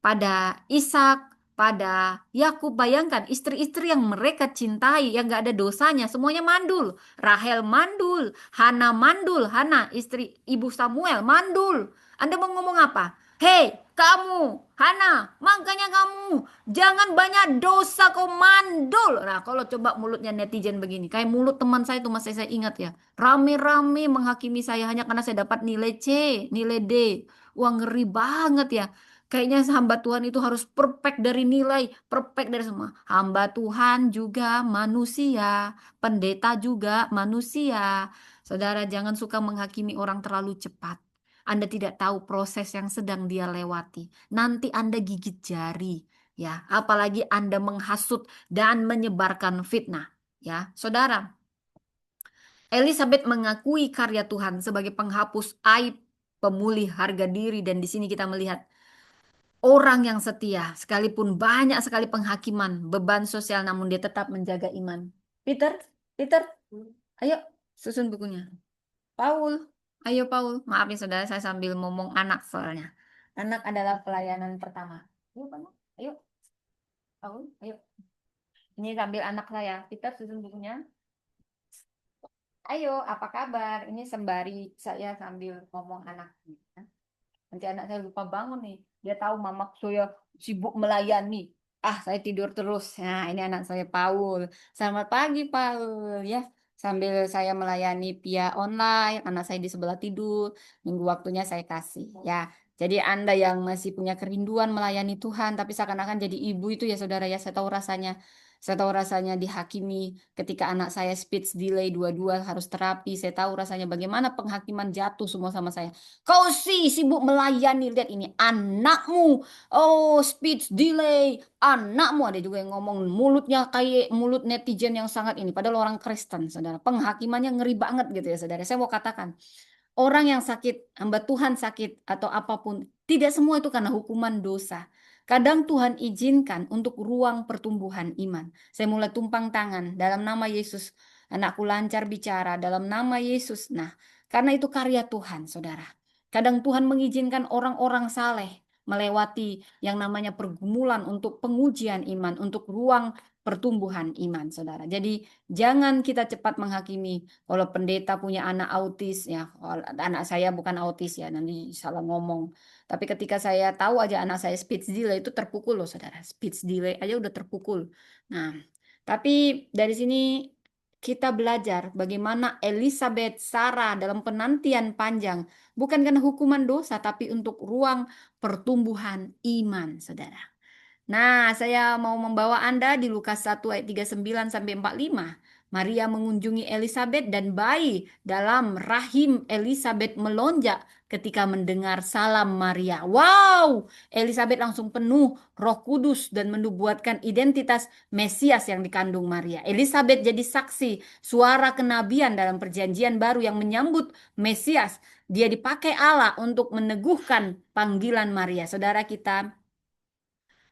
pada Ishak, pada Yakub. Bayangkan istri-istri yang mereka cintai, yang gak ada dosanya, semuanya mandul. Rahel mandul, Hana mandul, Hana istri ibu Samuel mandul. Anda mau ngomong apa? Hei, kamu, Hana, makanya kamu jangan banyak dosa kau mandul. Nah, kalau coba mulutnya netizen begini, kayak mulut teman saya itu masih saya ingat ya. Rame-rame menghakimi saya hanya karena saya dapat nilai C, nilai D. Wah, ngeri banget ya. Kayaknya hamba Tuhan itu harus perfect dari nilai, perfect dari semua. Hamba Tuhan juga manusia, pendeta juga manusia. Saudara, jangan suka menghakimi orang terlalu cepat. Anda tidak tahu proses yang sedang dia lewati. Nanti Anda gigit jari, ya. Apalagi Anda menghasut dan menyebarkan fitnah, ya. Saudara, Elizabeth mengakui karya Tuhan sebagai penghapus aib, pemulih harga diri, dan di sini kita melihat orang yang setia, sekalipun banyak sekali penghakiman, beban sosial, namun dia tetap menjaga iman. Peter, Peter, ayo susun bukunya. Paul, ayo Paul. Maaf ya saudara, saya sambil ngomong anak soalnya. Anak adalah pelayanan pertama. Ayo Paul, ayo Paul, ayo. Ini sambil anak saya. Peter susun bukunya. Ayo, apa kabar? Ini sembari saya sambil ngomong anak. Nanti anak saya lupa bangun nih. Dia tahu mama saya sibuk melayani. Ah, saya tidur terus. Nah, ini anak saya Paul. Selamat pagi, Paul. Ya, sambil saya melayani via online, anak saya di sebelah tidur. Nunggu waktunya saya kasih. Ya, jadi Anda yang masih punya kerinduan melayani Tuhan, tapi seakan-akan jadi ibu itu ya, saudara ya. Saya tahu rasanya. Saya tahu rasanya dihakimi ketika anak saya speech delay dua-dua harus terapi. Saya tahu rasanya bagaimana penghakiman jatuh semua sama saya. Kau sih sibuk melayani, lihat ini anakmu. Oh, speech delay. Anakmu ada juga yang ngomong mulutnya kayak mulut netizen yang sangat ini. Padahal orang Kristen, saudara. Penghakimannya ngeri banget gitu ya, saudara. Saya mau katakan, orang yang sakit, hamba Tuhan sakit atau apapun, tidak semua itu karena hukuman dosa. Kadang Tuhan izinkan untuk ruang pertumbuhan iman. Saya mulai tumpang tangan dalam nama Yesus. Anakku lancar bicara dalam nama Yesus. Nah, karena itu karya Tuhan, saudara. Kadang Tuhan mengizinkan orang-orang saleh melewati yang namanya pergumulan untuk pengujian iman, untuk ruang pertumbuhan iman, saudara. Jadi jangan kita cepat menghakimi. Kalau pendeta punya anak autis, ya kalau anak saya bukan autis ya, nanti salah ngomong. Tapi ketika saya tahu aja anak saya speech delay itu terpukul loh, saudara. Speech delay aja udah terpukul. Nah, tapi dari sini kita belajar bagaimana Elizabeth Sarah dalam penantian panjang, bukan karena hukuman dosa, tapi untuk ruang pertumbuhan iman, saudara. Nah, saya mau membawa Anda di Lukas 1 ayat 39 sampai 45. Maria mengunjungi Elizabeth dan bayi dalam rahim Elizabeth melonjak ketika mendengar salam Maria. Wow, Elizabeth langsung penuh Roh Kudus dan menubuatkan identitas Mesias yang dikandung Maria. Elizabeth jadi saksi suara kenabian dalam perjanjian baru yang menyambut Mesias. Dia dipakai Allah untuk meneguhkan panggilan Maria. Saudara kita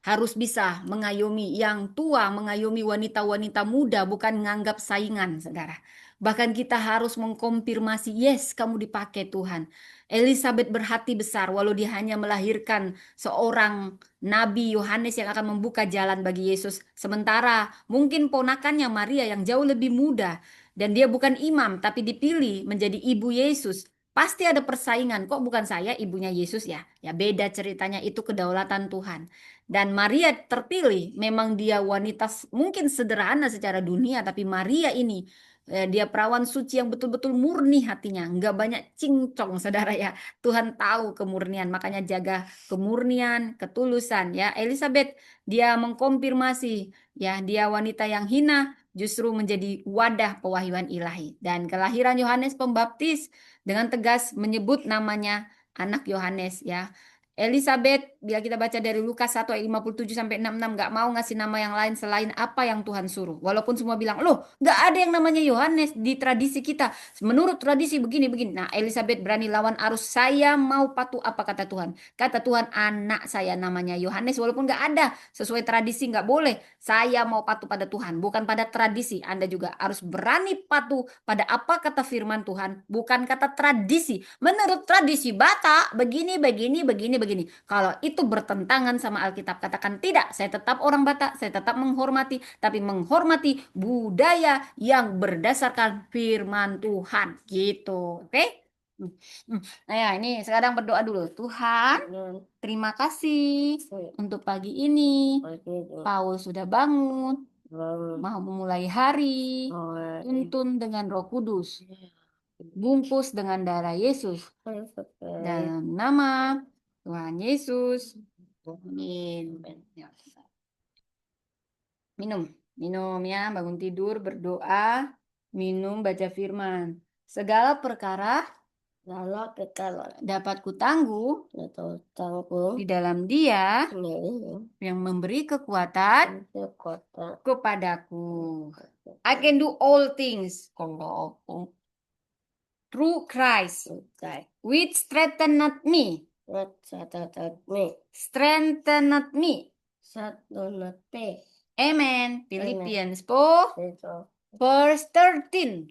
harus bisa mengayomi yang tua, mengayomi wanita-wanita muda, bukan menganggap saingan, saudara. Bahkan kita harus mengkonfirmasi, yes, kamu dipakai Tuhan. Elizabeth berhati besar, walau dia hanya melahirkan seorang Nabi Yohanes yang akan membuka jalan bagi Yesus. Sementara mungkin ponakannya Maria yang jauh lebih muda, dan dia bukan imam, tapi dipilih menjadi ibu Yesus. Pasti ada persaingan, kok bukan saya ibunya Yesus ya? Ya beda ceritanya, itu kedaulatan Tuhan. Dan Maria terpilih, memang dia wanita mungkin sederhana secara dunia, tapi Maria ini dia perawan suci yang betul-betul murni hatinya, nggak banyak cincong, saudara ya. Tuhan tahu kemurnian, makanya jaga kemurnian, ketulusan ya. Elizabeth dia mengkonfirmasi, ya dia wanita yang hina justru menjadi wadah pewahyuan ilahi. Dan kelahiran Yohanes Pembaptis dengan tegas menyebut namanya anak Yohanes ya. Elizabeth, bila kita baca dari Lukas 1 ayat 57 sampai 66, nggak mau ngasih nama yang lain selain apa yang Tuhan suruh. Walaupun semua bilang, loh, nggak ada yang namanya Yohanes di tradisi kita. Menurut tradisi begini-begini. Nah, Elizabeth berani lawan arus. Saya mau patuh apa kata Tuhan. Kata Tuhan, anak saya namanya Yohanes. Walaupun nggak ada sesuai tradisi, nggak boleh. Saya mau patuh pada Tuhan, bukan pada tradisi. Anda juga harus berani patuh pada apa kata firman Tuhan, bukan kata tradisi. Menurut tradisi Batak, begini. Kalau itu bertentangan sama Alkitab, katakan tidak. Saya tetap orang Batak, saya tetap menghormati, tapi menghormati budaya yang berdasarkan firman Tuhan. Gitu, oke? Nah ya, ini sekarang berdoa dulu. Tuhan, terima kasih untuk pagi ini. Paul sudah bangun, mau memulai hari, tuntun dengan Roh Kudus, bungkus dengan darah Yesus. Dalam nama Tuhan Yesus. Amin. Ya. Minum ya, bangun tidur, berdoa, minum, baca firman. Segala perkara dapat kutangguh di dalam Dia yang memberi kekuatan kepadaku. I can do all things through Christ, which strengtheneth me. Strengtheneth me. Amen. Philippians 4, verse 13.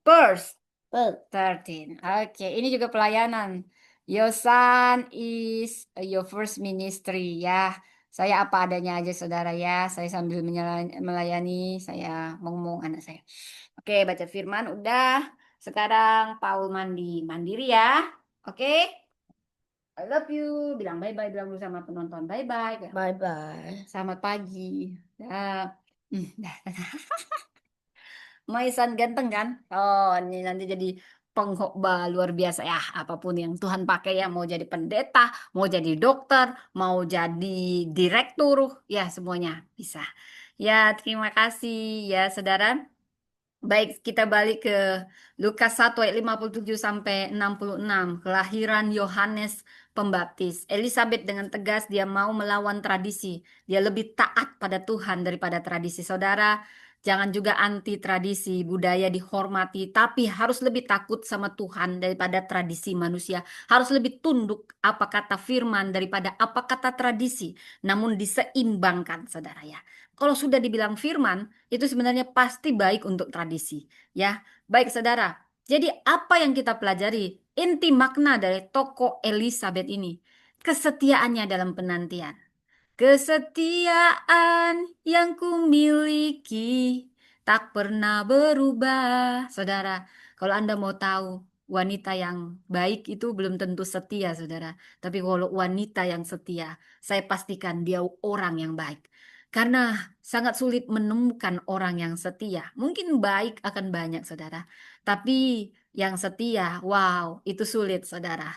Verse 13. Oke, ini juga pelayanan. Your son is your first ministry ya. Saya apa adanya aja saudara ya. Saya sambil melayani, saya ngomong anak saya. Oke, baca firman udah. Sekarang Paul mandiri ya. Oke. I love you. Bilang bye-bye, bilang dulu sama penonton. Bye-bye. Bye-bye. Selamat pagi. Ya. Maisan ganteng kan? Oh, ini nanti jadi pengkhotbah luar biasa ya. Apapun yang Tuhan pakai ya, mau jadi pendeta, mau jadi dokter, mau jadi direktur, ya semuanya bisa. Ya, terima kasih ya saudara. Baik, kita balik ke Lukas 1 ayat 57 sampai 66. Kelahiran Yohanes Pembaptis. Elizabeth dengan tegas dia mau melawan tradisi. Dia lebih taat pada Tuhan daripada tradisi. Saudara, jangan juga anti tradisi, budaya dihormati, tapi harus lebih takut sama Tuhan daripada tradisi manusia. Harus lebih tunduk apa kata firman daripada apa kata tradisi. Namun diseimbangkan, saudara ya. Kalau sudah dibilang firman, itu sebenarnya pasti baik untuk tradisi, ya. Baik, saudara. Jadi apa yang kita pelajari? Inti makna dari tokoh Elizabeth ini, kesetiaannya dalam penantian. Kesetiaan yang kumiliki tak pernah berubah. Saudara, kalau Anda mau tahu, wanita yang baik itu belum tentu setia, saudara. Tapi kalau wanita yang setia, saya pastikan dia orang yang baik. Karena sangat sulit menemukan orang yang setia. Mungkin baik akan banyak, saudara. Tapi yang setia, wow, itu sulit, saudara.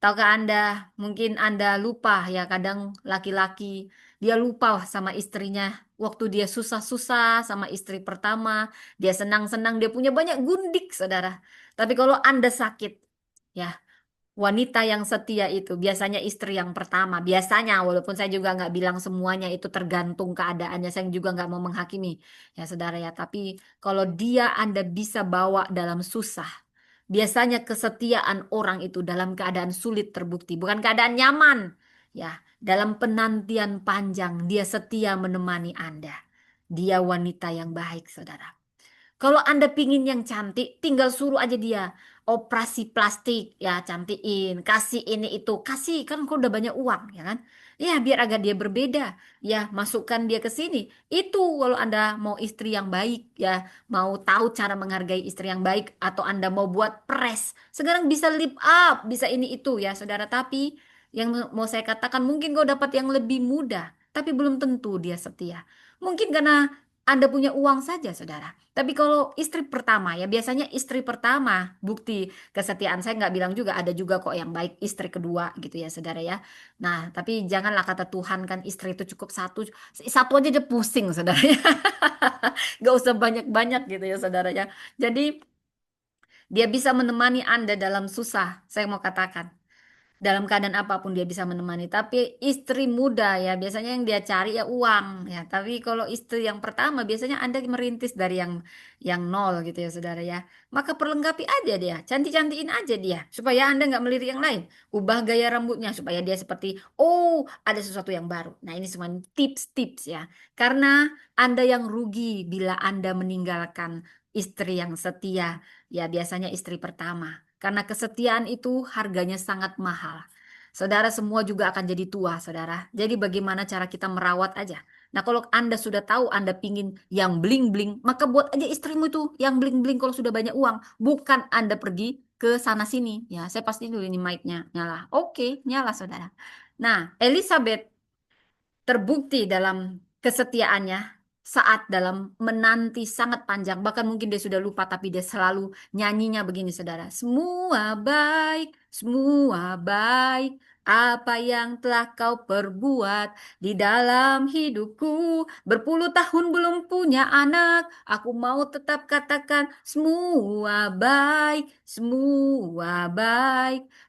Tahukah Anda, mungkin Anda lupa ya, kadang laki-laki dia lupa sama istrinya. Waktu dia susah-susah sama istri pertama, dia senang-senang, dia punya banyak gundik, saudara. Tapi kalau Anda sakit, ya wanita yang setia itu biasanya istri yang pertama. Biasanya, walaupun saya juga nggak bilang semuanya itu tergantung keadaannya, saya juga nggak mau menghakimi, ya saudara ya. Tapi kalau dia Anda bisa bawa dalam susah, biasanya kesetiaan orang itu dalam keadaan sulit terbukti, bukan keadaan nyaman. Ya, dalam penantian panjang, dia setia menemani Anda. Dia wanita yang baik, saudara. Kalau Anda pingin yang cantik, tinggal suruh aja dia operasi plastik, ya cantikin, kasih ini itu, kasih kan kau udah banyak uang, ya kan? Ya biar agak dia berbeda, ya masukkan dia ke sini. Itu kalau Anda mau istri yang baik, ya mau tahu cara menghargai istri yang baik, atau Anda mau buat press. Sekarang bisa lip up, bisa ini itu ya, saudara. Tapi yang mau saya katakan mungkin kau dapat yang lebih mudah, tapi belum tentu dia setia. Mungkin karena Anda punya uang saja, saudara. Tapi kalau istri pertama ya biasanya istri pertama bukti kesetiaan, saya nggak bilang juga ada juga kok yang baik istri kedua gitu ya saudara ya. Nah tapi janganlah kata Tuhan kan istri itu cukup satu, satu aja dia pusing saudara ya. Nggak usah banyak-banyak gitu ya saudara ya. Jadi dia bisa menemani Anda dalam susah, saya mau katakan dalam keadaan apapun dia bisa menemani. Tapi istri muda ya biasanya yang dia cari ya uang ya. Tapi kalau istri yang pertama biasanya Anda merintis dari yang nol gitu ya saudara ya. Maka perlengkapi aja dia, cantik-cantikin aja dia supaya Anda nggak melirik yang lain. Ubah gaya rambutnya supaya dia seperti oh ada sesuatu yang baru. Nah ini semua tips-tips ya. Karena Anda yang rugi bila Anda meninggalkan istri yang setia ya biasanya istri pertama. Karena kesetiaan itu harganya sangat mahal. Saudara semua juga akan jadi tua, saudara. Jadi bagaimana cara kita merawat aja. Nah kalau Anda sudah tahu Anda pingin yang bling-bling, maka buat aja istrimu itu yang bling-bling kalau sudah banyak uang. Bukan Anda pergi ke sana sini. Ya, saya pasti dulu ini mic-nya nyala. Oke, nyala saudara. Nah, Elizabeth terbukti dalam kesetiaannya saat dalam menanti sangat panjang. Bahkan mungkin dia sudah lupa tapi dia selalu nyanyinya begini saudara. Semua baik, apa yang telah kau perbuat di dalam hidupku. Berpuluh tahun belum punya anak, aku mau tetap katakan semua baik.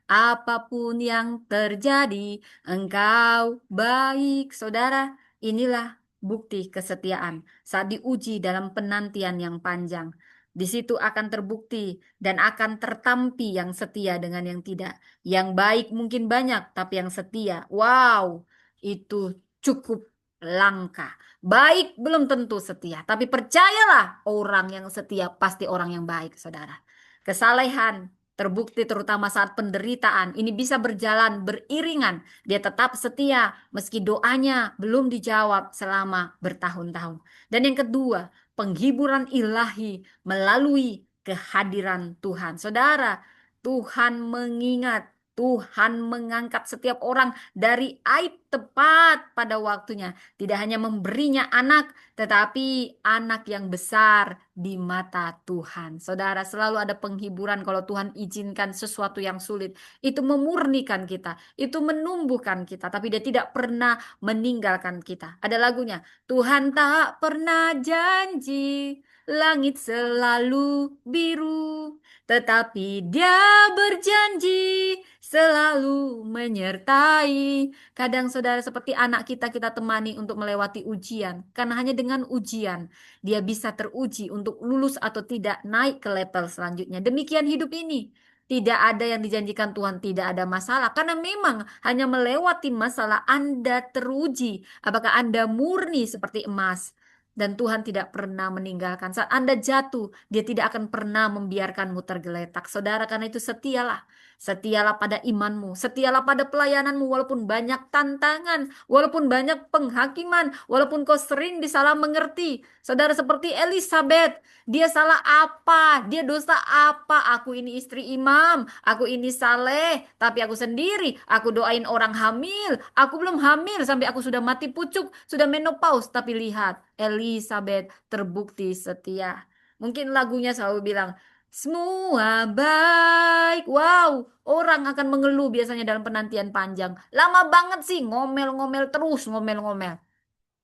Apapun yang terjadi, engkau baik, saudara. Inilah bukti kesetiaan saat diuji dalam penantian yang panjang. Di situ akan terbukti dan akan tertampi yang setia dengan yang tidak. Yang baik mungkin banyak, tapi yang setia, wow, itu cukup langka. Baik belum tentu setia, tapi percayalah orang yang setia pasti orang yang baik, saudara. Kesalehan terbukti terutama saat penderitaan ini bisa berjalan beriringan. Dia tetap setia meski doanya belum dijawab selama bertahun-tahun. Dan yang kedua, penghiburan ilahi melalui kehadiran Tuhan. Saudara, Tuhan mengingat, Tuhan mengangkat setiap orang dari aib tepat pada waktunya. Tidak hanya memberinya anak, tetapi anak yang besar di mata Tuhan. Saudara, selalu ada penghiburan kalau Tuhan izinkan sesuatu yang sulit. Itu memurnikan kita, itu menumbuhkan kita, tapi dia tidak pernah meninggalkan kita. Ada lagunya, Tuhan tak pernah janji, langit selalu biru, tetapi dia berjanji selalu menyertai. Kadang saudara seperti anak kita temani untuk melewati ujian. Karena hanya dengan ujian dia bisa teruji untuk lulus atau tidak naik ke level selanjutnya. Demikian hidup ini. Tidak ada yang dijanjikan Tuhan, tidak ada masalah. Karena memang hanya melewati masalah Anda teruji. Apakah Anda murni seperti emas? Dan Tuhan tidak pernah meninggalkan. Saat Anda jatuh, dia tidak akan pernah membiarkanmu tergeletak. Saudara, karena itu setialah. Setialah pada imanmu. Setialah pada pelayananmu. Walaupun banyak tantangan. Walaupun banyak penghakiman. Walaupun kau sering disalah mengerti. Saudara, seperti Elizabeth. Dia salah apa? Dia dosa apa? Aku ini istri imam. Aku ini saleh. Tapi aku sendiri. Aku doain orang hamil. Aku belum hamil sampai aku sudah mati pucuk. Sudah menopause. Tapi lihat. Elizabeth terbukti setia. Mungkin lagunya selalu bilang, Semua baik. Wow, orang akan mengeluh biasanya dalam penantian panjang. Lama banget sih, ngomel-ngomel terus, ngomel-ngomel.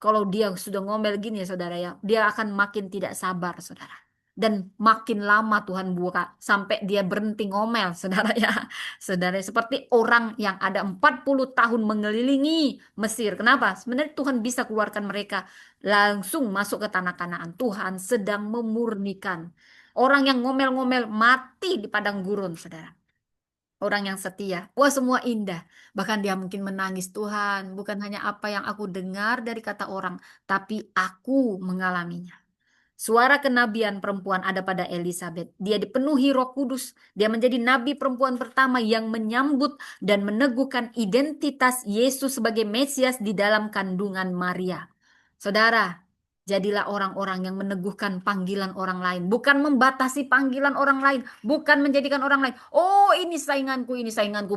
Kalau dia sudah ngomel gini ya saudara ya, dia akan makin tidak sabar saudara. Dan makin lama Tuhan buka sampai dia berhenti ngomel saudara ya. Saudara seperti orang yang ada 40 tahun mengelilingi Mesir. Kenapa? Sebenarnya Tuhan bisa keluarkan mereka langsung masuk ke tanah Kanaan. Tuhan sedang memurnikan. Orang yang ngomel-ngomel mati di padang gurun saudara. Orang yang setia. Wah, semua indah. Bahkan dia mungkin menangis, Tuhan, bukan hanya apa yang aku dengar dari kata orang, tapi aku mengalaminya. Suara kenabian perempuan ada pada Elizabeth. Dia dipenuhi Roh Kudus. Dia menjadi nabi perempuan pertama yang menyambut dan meneguhkan identitas Yesus sebagai Mesias di dalam kandungan Maria. Saudara, jadilah orang-orang yang meneguhkan panggilan orang lain, bukan membatasi panggilan orang lain, bukan menjadikan orang lain. Oh, ini sainganku.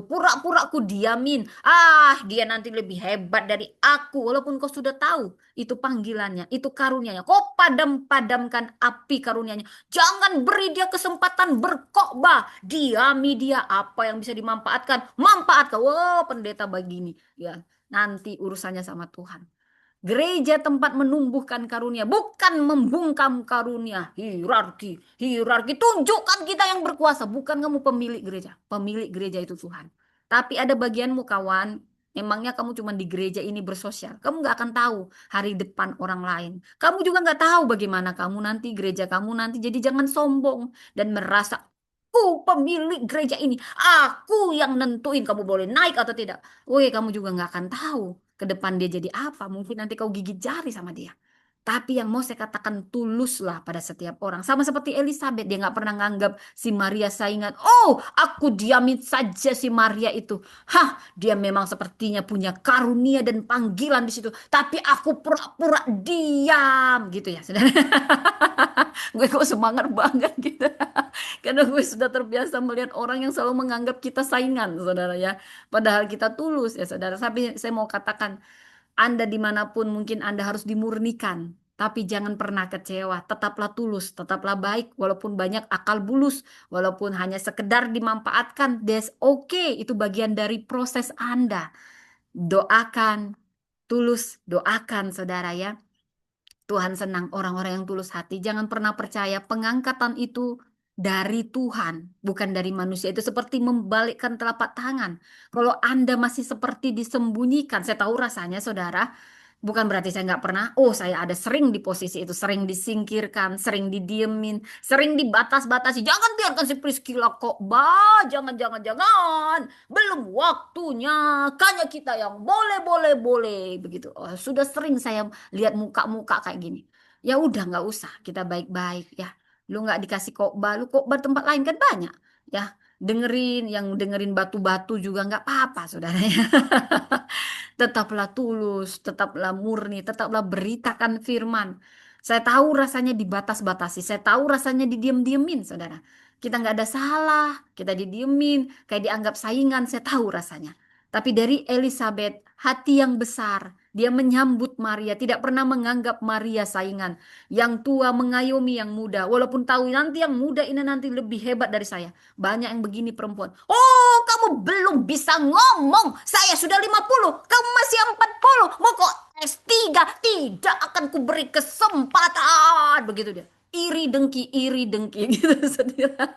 Pura-pura aku diamin. Ah, dia nanti lebih hebat dari aku. Walaupun kau sudah tahu itu panggilannya, itu karunianya. Kau padamkan api karunianya. Jangan beri dia kesempatan berkhotbah. Diami dia apa yang bisa dimanfaatkan. Manfaatkan. Wow, pendeta begini. Ya, nanti urusannya sama Tuhan. Gereja tempat menumbuhkan karunia, bukan membungkam karunia. Hierarki, hierarki. Tunjukkan kita yang berkuasa, bukan kamu pemilik gereja. Pemilik gereja itu Tuhan. Tapi ada bagianmu kawan, emangnya kamu cuma di gereja ini bersosial. Kamu nggak akan tahu hari depan orang lain. Kamu juga nggak tahu bagaimana kamu nanti, gereja kamu nanti. Jadi jangan sombong dan merasa, aku pemilik gereja ini. Aku yang nentuin kamu boleh naik atau tidak. Woi, kamu juga nggak akan tahu ke depan dia jadi apa. Mungkin nanti kau gigit jari sama dia. Tapi yang mau saya katakan tuluslah pada setiap orang. Sama seperti Elizabeth, dia nggak pernah nganggap si Maria saingan. Oh, aku diamin saja si Maria itu. Hah, dia memang sepertinya punya karunia dan panggilan di situ. Tapi aku pura-pura diam, gitu ya, saudara. Gue kok semangat banget gitu. Karena gue sudah terbiasa melihat orang yang selalu menganggap kita saingan, saudara ya. Padahal kita tulus ya, saudara. Tapi saya mau katakan, Anda dimanapun mungkin Anda harus dimurnikan. Tapi jangan pernah kecewa. Tetaplah tulus, tetaplah baik. Walaupun banyak akal bulus, walaupun hanya sekedar dimanfaatkan, that's okay. Itu bagian dari proses Anda. Doakan, tulus, doakan, saudara ya. Tuhan senang orang-orang yang tulus hati. Jangan pernah percaya pengangkatan itu dari Tuhan, bukan dari manusia. Itu seperti membalikkan telapak tangan. Kalau Anda masih seperti disembunyikan, saya tahu rasanya, saudara. Bukan berarti saya nggak pernah. Oh, saya ada sering di posisi itu, sering disingkirkan, sering didiemin, sering dibatas-batasi. Jangan biarkan si Priscilla kok, bah, jangan, jangan, jangan. Belum waktunya. Kayaknya kita yang boleh, boleh, boleh, begitu. Oh, sudah sering saya lihat muka-muka kayak gini. Ya udah nggak usah, kita baik-baik ya. Lu nggak dikasih khotbah, lu khotbah tempat lain kan banyak. Ya, dengerin, yang dengerin batu-batu juga nggak apa-apa, saudara ya. Tetaplah tulus, tetaplah murni, tetaplah beritakan firman. Saya tahu rasanya dibatas-batasi, saya tahu rasanya didiem-diemin, saudara. Kita nggak ada salah, kita didiemin, kayak dianggap saingan, saya tahu rasanya. Tapi dari Elizabeth, hati yang besar, dia menyambut Maria, tidak pernah menganggap Maria saingan. Yang tua mengayomi yang muda, walaupun tahu nanti yang muda ini nanti lebih hebat dari saya. Banyak yang begini perempuan. Oh, kamu belum bisa ngomong. Saya sudah 50, kamu masih 40. Mau kok S3? Tidak akan kuberi kesempatan. Begitu dia. Iri dengki gitu saudara.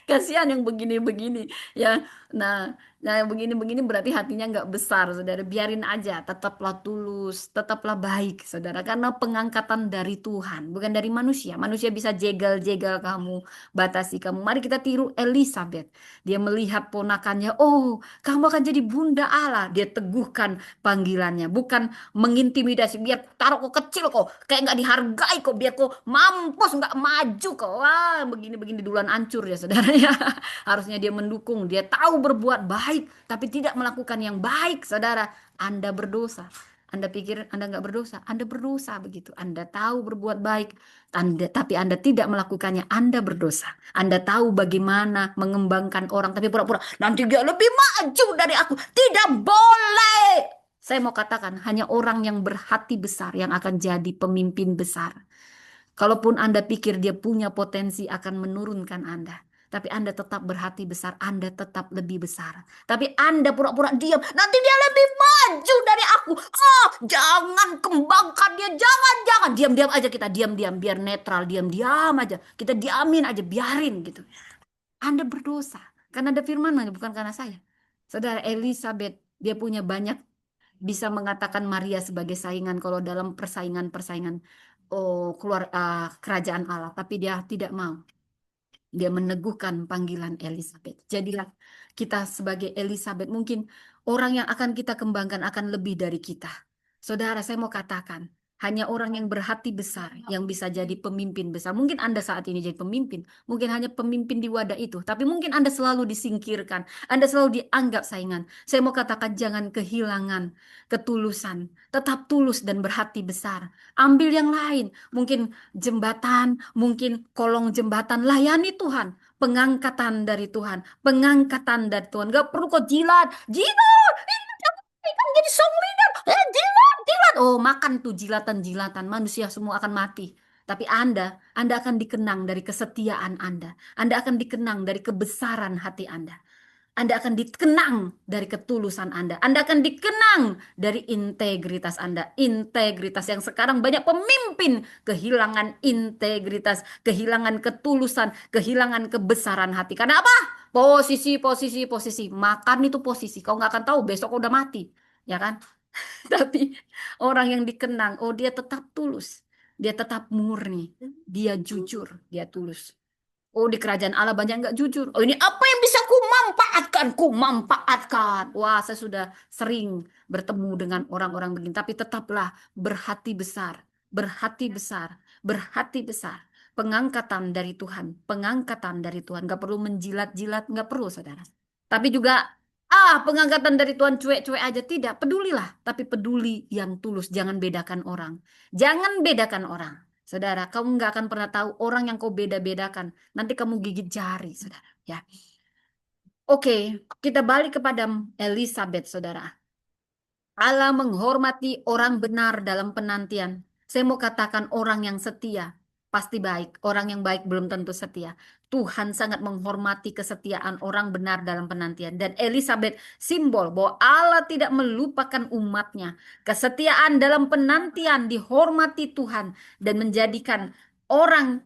Kasihan yang begini-begini ya. Nah, nah yang begini-begini berarti hatinya nggak besar, saudara. Biarin aja, tetaplah tulus, tetaplah baik, saudara. Karena pengangkatan dari Tuhan, bukan dari manusia. Manusia bisa jegal-jegal kamu, batasi kamu. Mari kita tiru Elizabeth. Dia melihat ponakannya, oh, kamu akan jadi bunda Allah. Dia teguhkan panggilannya, bukan mengintimidasi. Biar taruh kok kecil kok, kayak nggak dihargai kok. Biar kok mampus nggak maju kok. Wah, begini-begini duluan hancur ya, saudara ya. Harusnya dia mendukung, dia tahu berbuat baik, tapi tidak melakukan yang baik, saudara. Anda berdosa. Anda pikir Anda nggak berdosa, Anda berdosa begitu. Anda tahu berbuat baik, tapi Anda tidak melakukannya, Anda berdosa. Anda tahu bagaimana mengembangkan orang, tapi pura-pura nanti dia lebih maju dari aku. Tidak boleh. Saya mau katakan, hanya orang yang berhati besar yang akan jadi pemimpin besar. Kalaupun Anda pikir dia punya potensi akan menurunkan Anda. Tapi Anda tetap berhati besar, Anda tetap lebih besar. Tapi Anda pura-pura diam, nanti dia lebih maju dari aku. Ah, jangan kembangkan dia, jangan. Diam-diam aja kita, diam-diam, biar netral, diam-diam aja. Kita diamin aja, biarin gitu. Anda berdosa. Karena ada firman, bukan karena saya. Saudara Elizabeth, dia punya banyak bisa mengatakan Maria sebagai saingan kalau dalam persaingan-persaingan keluar kerajaan Allah, tapi dia tidak mau. Dia meneguhkan panggilan Elizabeth. Jadilah kita sebagai Elizabeth, mungkin orang yang akan kita kembangkan akan lebih dari kita. Saudara, saya mau katakan, hanya orang yang berhati besar yang bisa jadi pemimpin besar. Mungkin Anda saat ini jadi pemimpin, mungkin hanya pemimpin di wadah itu, tapi mungkin Anda selalu disingkirkan, Anda selalu dianggap saingan. Saya mau katakan jangan kehilangan ketulusan, tetap tulus dan berhati besar. Ambil yang lain, mungkin jembatan, mungkin kolong jembatan, layani Tuhan. Pengangkatan dari Tuhan, pengangkatan dari Tuhan. Gak perlu kau jilat, jilat, ini kan jadi song leader, jilat, jilat. Oh, makan tuh jilatan-jilatan, manusia semua akan mati. Tapi Anda akan dikenang dari kesetiaan Anda. Anda akan dikenang dari kebesaran hati Anda. Anda akan dikenang dari ketulusan Anda. Anda akan dikenang dari integritas Anda. Integritas yang sekarang banyak pemimpin kehilangan integritas, kehilangan ketulusan, kehilangan kebesaran hati. Karena apa? Posisi, posisi, posisi. Makan itu posisi. Kau nggak akan tahu besok kau udah mati. Ya kan? Tapi orang yang dikenang, oh dia tetap tulus. Dia tetap murni. Dia jujur. Dia tulus. Oh, di kerajaan Allah banyak nggak jujur. Oh, ini apa yang bisa ku manfaatkan? Ku manfaatkan. Wah, saya sudah sering bertemu dengan orang-orang begini. Tapi tetaplah berhati besar. Berhati besar. Berhati besar. Pengangkatan dari Tuhan. Pengangkatan dari Tuhan. Nggak perlu menjilat-jilat. Nggak perlu, saudara. Tapi juga, pengangkatan dari Tuhan cuek-cuek aja. Tidak, pedulilah. Tapi peduli yang tulus. Jangan bedakan orang. Jangan bedakan orang. Saudara, kamu nggak akan pernah tahu orang yang kau beda-bedakan. Nanti kamu gigit jari, saudara. Ya, oke, kita balik kepada Elizabeth, saudara. Allah menghormati orang benar dalam penantian. Saya mau katakan orang yang setia pasti baik. Orang yang baik belum tentu setia. Tuhan sangat menghormati kesetiaan orang benar dalam penantian. Dan Elizabeth simbol bahwa Allah tidak melupakan umatnya. Kesetiaan dalam penantian dihormati Tuhan dan menjadikan orang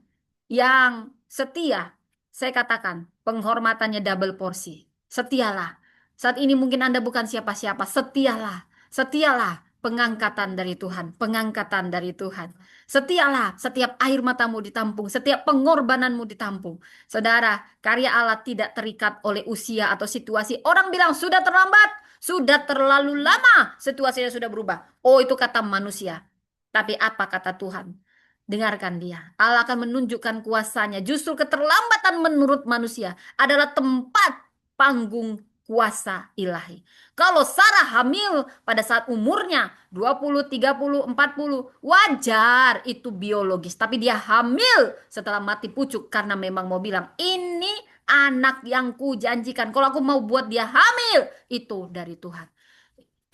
yang setia. Saya katakan penghormatannya double porsi. Setialah. Saat ini mungkin Anda bukan siapa-siapa. Setialah. Setialah pengangkatan dari Tuhan, pengangkatan dari Tuhan. Setialah, setiap air matamu ditampung, setiap pengorbananmu ditampung. Saudara, karya Allah tidak terikat oleh usia atau situasi. Orang bilang sudah terlambat, sudah terlalu lama, situasinya sudah berubah. Oh, itu kata manusia. Tapi apa kata Tuhan? Dengarkan dia. Allah akan menunjukkan kuasanya. Justru keterlambatan menurut manusia adalah tempat panggung kuasa ilahi. Kalau Sarah hamil pada saat umurnya 20, 30, 40, wajar itu biologis. Tapi dia hamil setelah mati pucuk karena memang mau bilang, ini anak yang kujanjikan. Kalau aku mau buat dia hamil, itu dari Tuhan.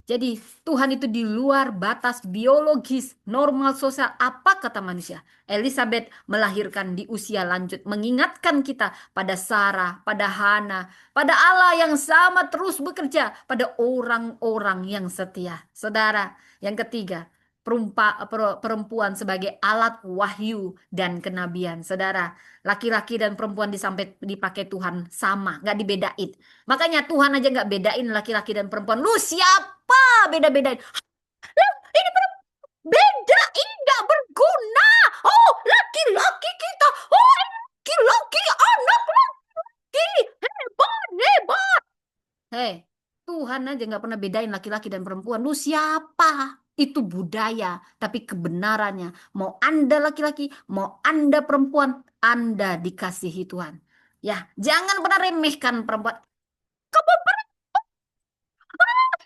Jadi Tuhan itu di luar batas biologis, normal sosial. Apa kata manusia? Elizabeth melahirkan di usia lanjut. Mengingatkan kita pada Sarah, pada Hana, pada Allah yang sama terus bekerja. Pada orang-orang yang setia. Saudara, yang ketiga. Perempuan sebagai alat wahyu dan kenabian. Saudara, laki-laki dan perempuan dipakai Tuhan sama, nggak dibedain. Makanya Tuhan aja nggak bedain laki-laki dan perempuan. Lu siapa beda-bedain? Ini beda, ini nggak berguna. Oh, laki-laki kita. Oh, laki-laki anak laki. Hebat, hebat. Hei, Tuhan aja nggak pernah bedain laki-laki dan perempuan. Lu siapa? Itu budaya, tapi kebenarannya. Mau Anda laki-laki, mau Anda perempuan, Anda dikasihi Tuhan. Ya, jangan pernah remehkan perempuan. Kamu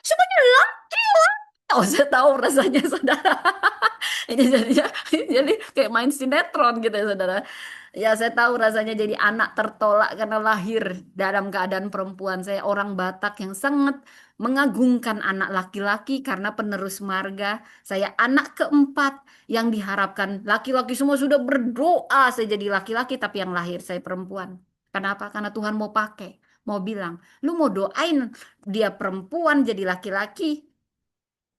semuanya laki-laki. Oh, saya tahu rasanya, saudara. Ini jadinya jadi kayak main sinetron gitu ya saudara. Ya saya tahu rasanya jadi anak tertolak karena lahir dalam keadaan perempuan. Saya orang Batak yang sangat mengagungkan anak laki-laki karena penerus marga. Saya anak keempat yang diharapkan laki-laki semua sudah berdoa saya jadi laki-laki tapi yang lahir saya perempuan. Kenapa? Karena Tuhan mau pakai, mau bilang, lu mau doain dia perempuan jadi laki-laki.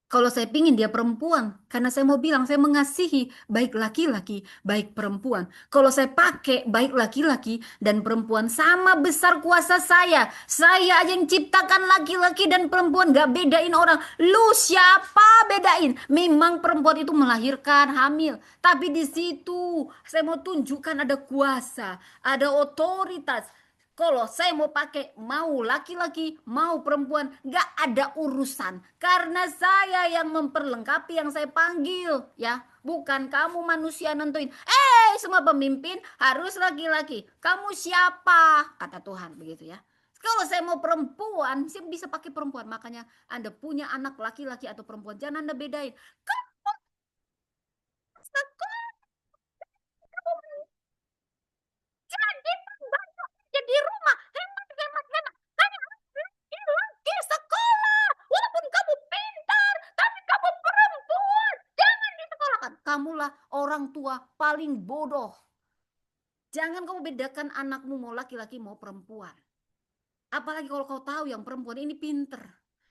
Kalau saya pingin dia perempuan, karena saya mau bilang saya mengasihi baik laki-laki, baik perempuan. Kalau saya pakai baik laki-laki dan perempuan sama besar kuasa saya. Saya aja yang ciptakan laki-laki dan perempuan, gak bedain orang. Lu siapa bedain? Memang perempuan itu melahirkan, hamil. Tapi di situ saya mau tunjukkan ada kuasa, ada otoritas. Kalau saya mau pakai mau laki-laki mau perempuan gak ada urusan karena saya yang memperlengkapi yang saya panggil ya bukan kamu manusia nentuin semua pemimpin harus laki-laki kamu siapa kata Tuhan begitu ya. Kalau saya mau perempuan saya bisa pakai perempuan makanya Anda punya anak laki-laki atau perempuan jangan Anda bedain kamu sekolah jadi pembantu jadi rumah hemat hemat hemat hanya laki sekolah walaupun kamu pintar tapi kamu perempuan jangan disekolahkan kamulah orang tua paling bodoh jangan kamu bedakan anakmu mau laki-laki mau perempuan apalagi kalau kau tahu yang perempuan ini pinter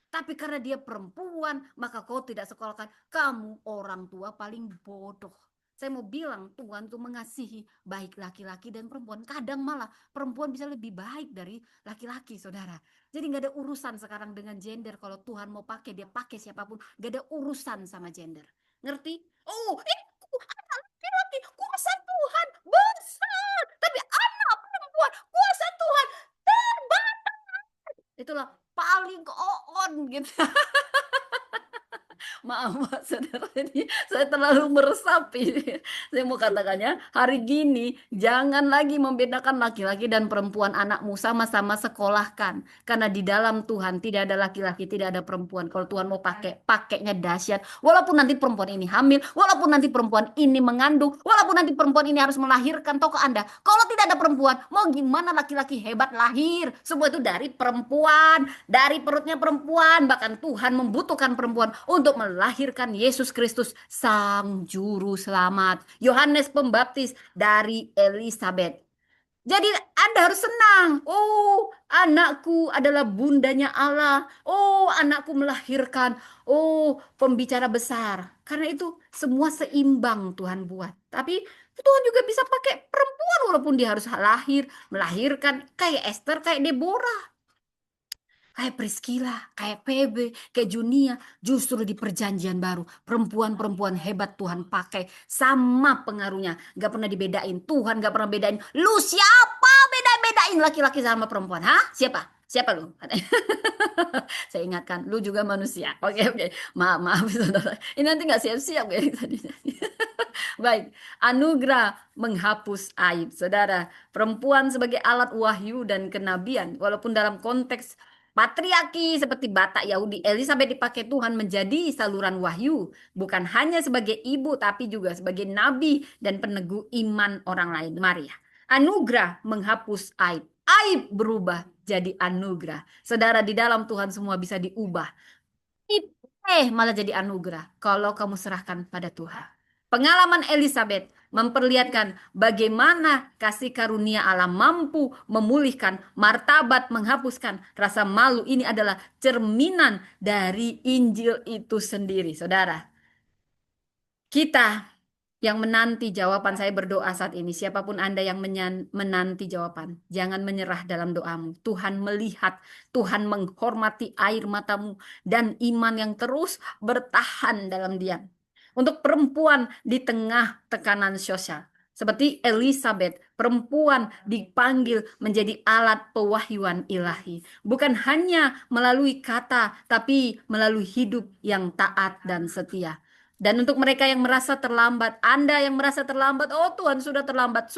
tapi karena dia perempuan maka kau tidak sekolahkan kamu orang tua paling bodoh saya mau bilang Tuhan tuh mengasihi baik laki-laki dan perempuan kadang malah perempuan bisa lebih baik dari laki-laki saudara jadi nggak ada urusan sekarang dengan gender kalau Tuhan mau pakai dia pakai siapapun nggak ada urusan sama gender ngerti oh anak laki-laki kuasa Tuhan besar tapi anak perempuan kuasa Tuhan terbatas itulah paling on gitu. Maaf, saudara ini saya terlalu meresapi. Saya mau katakannya, hari gini jangan lagi membedakan laki-laki dan perempuan anakmu sama-sama sekolahkan. Karena di dalam Tuhan tidak ada laki-laki, tidak ada perempuan. Kalau Tuhan mau pakai, pakainya dahsyat. Walaupun nanti perempuan ini hamil, walaupun nanti perempuan ini mengandung, walaupun nanti perempuan ini harus melahirkan tokoh Anda. Kalau tidak ada perempuan, mau gimana laki-laki hebat lahir? Semua itu dari perempuan, dari perutnya perempuan. Bahkan Tuhan membutuhkan perempuan untuk melahirkan Yesus Kristus sang juru selamat. Yohanes Pembaptis dari Elizabeth. Jadi Anda harus senang. Oh, anakku adalah bundanya Allah. Oh, anakku melahirkan. Oh, pembicara besar. Karena itu semua seimbang Tuhan buat. Tapi Tuhan juga bisa pakai perempuan walaupun dia harus lahir, melahirkan kayak Esther, kayak Deborah kayak Priscilla, kayak PB, kayak Junia, justru di perjanjian baru perempuan-perempuan hebat Tuhan pakai sama pengaruhnya, gak pernah dibedain. Tuhan gak pernah bedain. Lu siapa beda-bedain laki-laki sama perempuan? Hah? Siapa? Siapa lu? Saya ingatkan, lu juga manusia. Oke, oke. Maaf, maaf, saudara. Ini nanti nggak siap-siap ya tadi. Baik, anugerah menghapus aib. Saudara, perempuan sebagai alat wahyu dan kenabian, walaupun dalam konteks patriarki seperti Batak Yahudi, Elizabeth dipakai Tuhan menjadi saluran wahyu, bukan hanya sebagai ibu, tapi juga sebagai nabi dan peneguh iman orang lain. Maria, anugerah menghapus aib. Aib berubah jadi anugerah. Saudara, di dalam Tuhan semua bisa diubah malah jadi anugerah kalau kamu serahkan pada Tuhan. Pengalaman Elizabeth memperlihatkan bagaimana kasih karunia Allah mampu memulihkan martabat, menghapuskan rasa malu. Ini adalah cerminan dari Injil itu sendiri, saudara. Kita yang menanti jawaban saya berdoa saat ini, siapapun Anda yang menanti jawaban, jangan menyerah dalam doamu. Tuhan melihat, Tuhan menghormati air matamu dan iman yang terus bertahan dalam diam. Untuk perempuan di tengah tekanan sosial, seperti Elizabeth, perempuan dipanggil menjadi alat pewahyuan ilahi. Bukan hanya melalui kata, tapi melalui hidup yang taat dan setia. Dan untuk mereka yang merasa terlambat, Anda yang merasa terlambat, oh Tuhan sudah terlambat,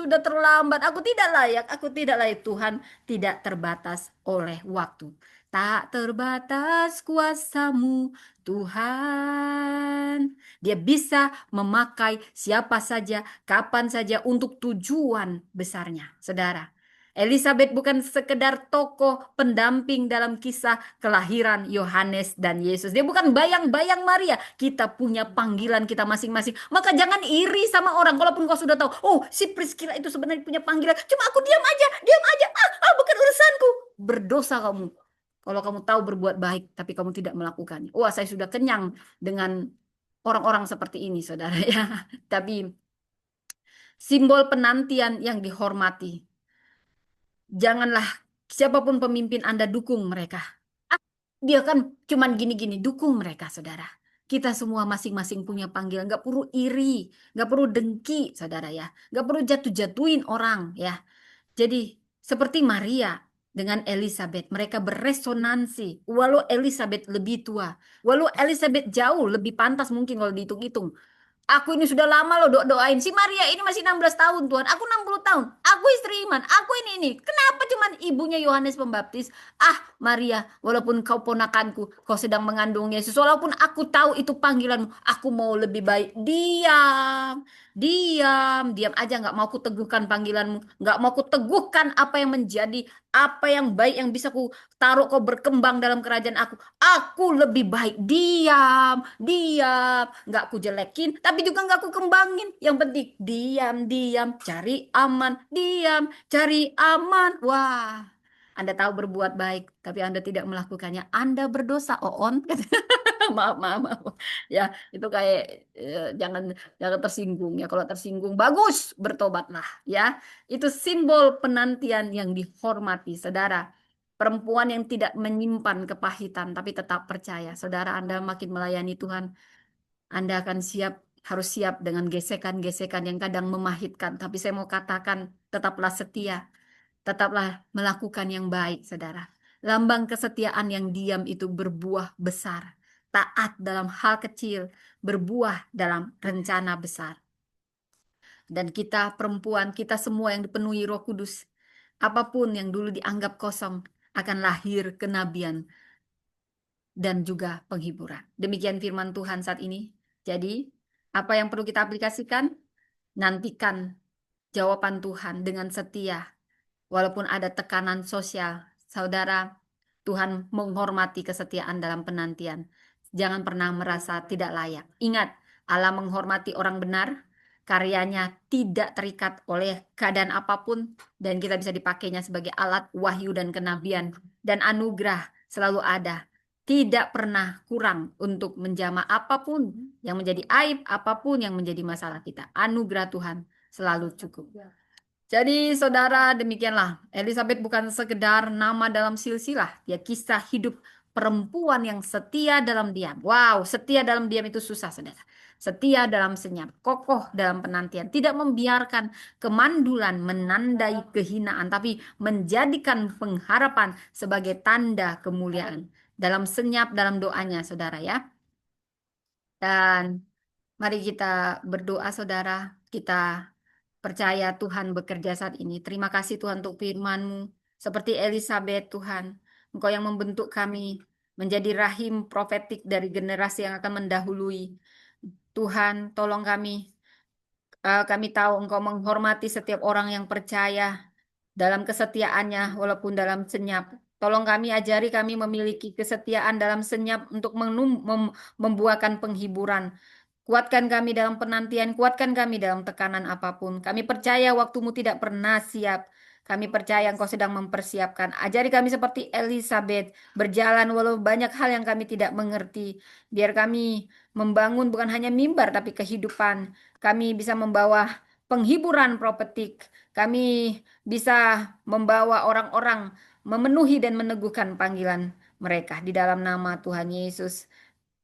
aku tidak layak, Tuhan tidak terbatas oleh waktu. Tak terbatas kuasa-Mu, Tuhan. Dia bisa memakai siapa saja, kapan saja untuk tujuan besarnya, saudara. Elizabeth bukan sekedar tokoh pendamping dalam kisah kelahiran Yohanes dan Yesus. Dia bukan bayang-bayang Maria. Kita punya panggilan kita masing-masing. Maka jangan iri sama orang. Walaupun kau sudah tahu, oh si Priscilla itu sebenarnya punya panggilan. Cuma aku diam aja, diam aja. Bukan urusanku. Berdosa kamu. Kalau kamu tahu berbuat baik, tapi kamu tidak melakukannya. Wah, saya sudah kenyang dengan orang-orang seperti ini, saudara ya. Tapi simbol penantian yang dihormati. Janganlah siapapun pemimpin Anda dukung mereka. Ah, dia kan cuman gini-gini, dukung mereka, saudara. Kita semua masing-masing punya panggilan. Nggak perlu iri, nggak perlu dengki, saudara ya. Nggak perlu jatuh-jatuhin orang ya. Jadi seperti Maria dengan Elizabeth, mereka beresonansi. Walau Elizabeth lebih tua, walau Elizabeth jauh lebih pantas mungkin kalau dihitung-hitung. Aku ini sudah lama loh doain. Si Maria ini masih 16 tahun Tuhan. Aku 60 tahun. Aku istri iman. Aku ini. Kenapa cuman ibunya Yohanes Pembaptis? Ah Maria, walaupun kau ponakanku, kau sedang mengandung Yesus. Walaupun aku tahu itu panggilanmu. Aku mau lebih baik. Diam. Diam. Diam aja. Nggak mau kuteguhkan panggilanmu. Nggak mau kuteguhkan apa yang menjadi. Apa yang baik yang bisa ku taruh kau berkembang dalam kerajaan aku. Aku lebih baik diam, diam, nggak ku jelekin, tapi juga nggak ku kembangin. Yang penting diam, diam, cari aman, diam, cari aman. Wah, Anda tahu berbuat baik, tapi Anda tidak melakukannya. Anda berdosa, Oon. Maaf, maaf, maaf. Ya, itu kayak jangan jangan tersinggung ya. Kalau tersinggung, bagus, bertobatlah ya. Itu simbol penantian yang dihormati, saudara. Perempuan yang tidak menyimpan kepahitan tapi tetap percaya. Saudara, Anda makin melayani Tuhan, Anda akan siap, harus siap dengan gesekan-gesekan yang kadang memahitkan. Tapi saya mau katakan, tetaplah setia, tetaplah melakukan yang baik, saudara. Lambang kesetiaan yang diam itu berbuah besar. Taat dalam hal kecil, berbuah dalam rencana besar. Dan kita perempuan, kita semua yang dipenuhi Roh Kudus, apapun yang dulu dianggap kosong, akan lahir kenabian dan juga penghiburan. Demikian firman Tuhan saat ini. Jadi, apa yang perlu kita aplikasikan? Nantikan jawaban Tuhan dengan setia. Walaupun ada tekanan sosial, saudara, Tuhan menghormati kesetiaan dalam penantian. Jangan pernah merasa tidak layak. Ingat, Allah menghormati orang benar, karyanya tidak terikat oleh keadaan apapun, dan kita bisa dipakainya sebagai alat wahyu dan kenabian. Dan anugerah selalu ada. Tidak pernah kurang untuk menjamah apapun yang menjadi aib, apapun yang menjadi masalah kita. Anugerah Tuhan selalu cukup. Jadi saudara, demikianlah. Elizabeth bukan sekedar nama dalam silsilah. Dia kisah hidup perempuan yang setia dalam diam. Wow, setia dalam diam itu susah, saudara. Setia dalam senyap, kokoh dalam penantian. Tidak membiarkan kemandulan menandai kehinaan, tapi menjadikan pengharapan sebagai tanda kemuliaan. Dalam senyap, dalam doanya, saudara ya. Dan mari kita berdoa, saudara. Kita percaya Tuhan bekerja saat ini. Terima kasih Tuhan untuk firman-Mu. Seperti Elizabeth Tuhan, Engkau yang membentuk kami menjadi rahim profetik dari generasi yang akan mendahului. Tuhan, tolong kami. Kami tahu Engkau menghormati setiap orang yang percaya dalam kesetiaannya walaupun dalam senyap. Tolong kami, ajari kami memiliki kesetiaan dalam senyap untuk membuahkan penghiburan. Kuatkan kami dalam penantian, kuatkan kami dalam tekanan apapun. Kami percaya waktumu tidak pernah siap. Kami percaya Engkau sedang mempersiapkan. Ajari kami seperti Elizabeth, berjalan walau banyak hal yang kami tidak mengerti. Biar kami membangun bukan hanya mimbar, tapi kehidupan. Kami bisa membawa penghiburan prophetik. Kami bisa membawa orang-orang memenuhi dan meneguhkan panggilan mereka. Di dalam nama Tuhan Yesus,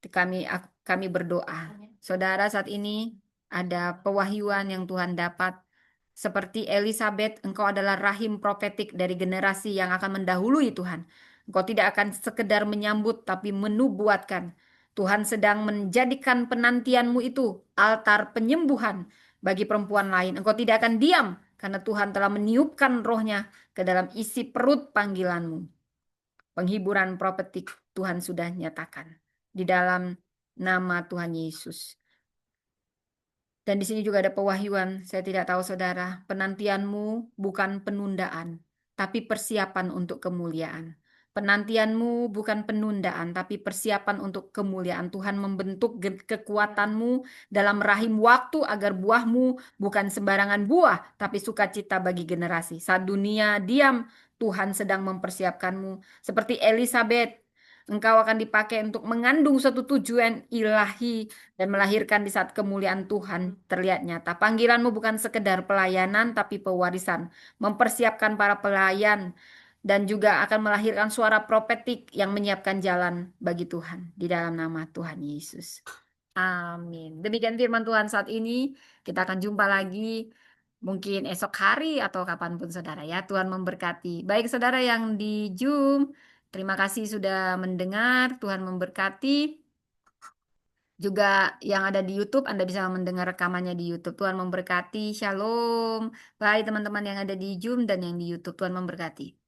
kami berdoa. Saudara, saat ini ada pewahyuan yang Tuhan dapat. Seperti Elizabeth, engkau adalah rahim profetik dari generasi yang akan mendahului Tuhan. Engkau tidak akan sekedar menyambut, tapi menubuatkan. Tuhan sedang menjadikan penantianmu itu altar penyembuhan bagi perempuan lain. Engkau tidak akan diam, karena Tuhan telah meniupkan rohnya ke dalam isi perut panggilanmu. Penghiburan prophetik Tuhan sudah nyatakan di dalam nama Tuhan Yesus. Dan di sini juga ada pewahyuan. Saya tidak tahu saudara, penantianmu bukan penundaan, tapi persiapan untuk kemuliaan. Penantianmu bukan penundaan, tapi persiapan untuk kemuliaan. Tuhan membentuk kekuatanmu dalam rahim waktu agar buahmu bukan sembarangan buah, tapi sukacita bagi generasi. Saat dunia diam, Tuhan sedang mempersiapkanmu. Seperti Elizabeth, engkau akan dipakai untuk mengandung suatu tujuan ilahi dan melahirkan di saat kemuliaan Tuhan terlihat nyata. Panggilanmu bukan sekedar pelayanan, tapi pewarisan. Mempersiapkan para pelayan dan juga akan melahirkan suara profetik yang menyiapkan jalan bagi Tuhan di dalam nama Tuhan Yesus. Amin. Demikian firman Tuhan saat ini. Kita akan jumpa lagi mungkin esok hari atau kapanpun saudara ya. Tuhan memberkati. Baik saudara yang di Zoom, terima kasih sudah mendengar. Tuhan memberkati. Juga yang ada di YouTube, Anda bisa mendengar rekamannya di YouTube. Tuhan memberkati. Shalom. Bye teman-teman yang ada di Zoom dan yang di YouTube. Tuhan memberkati.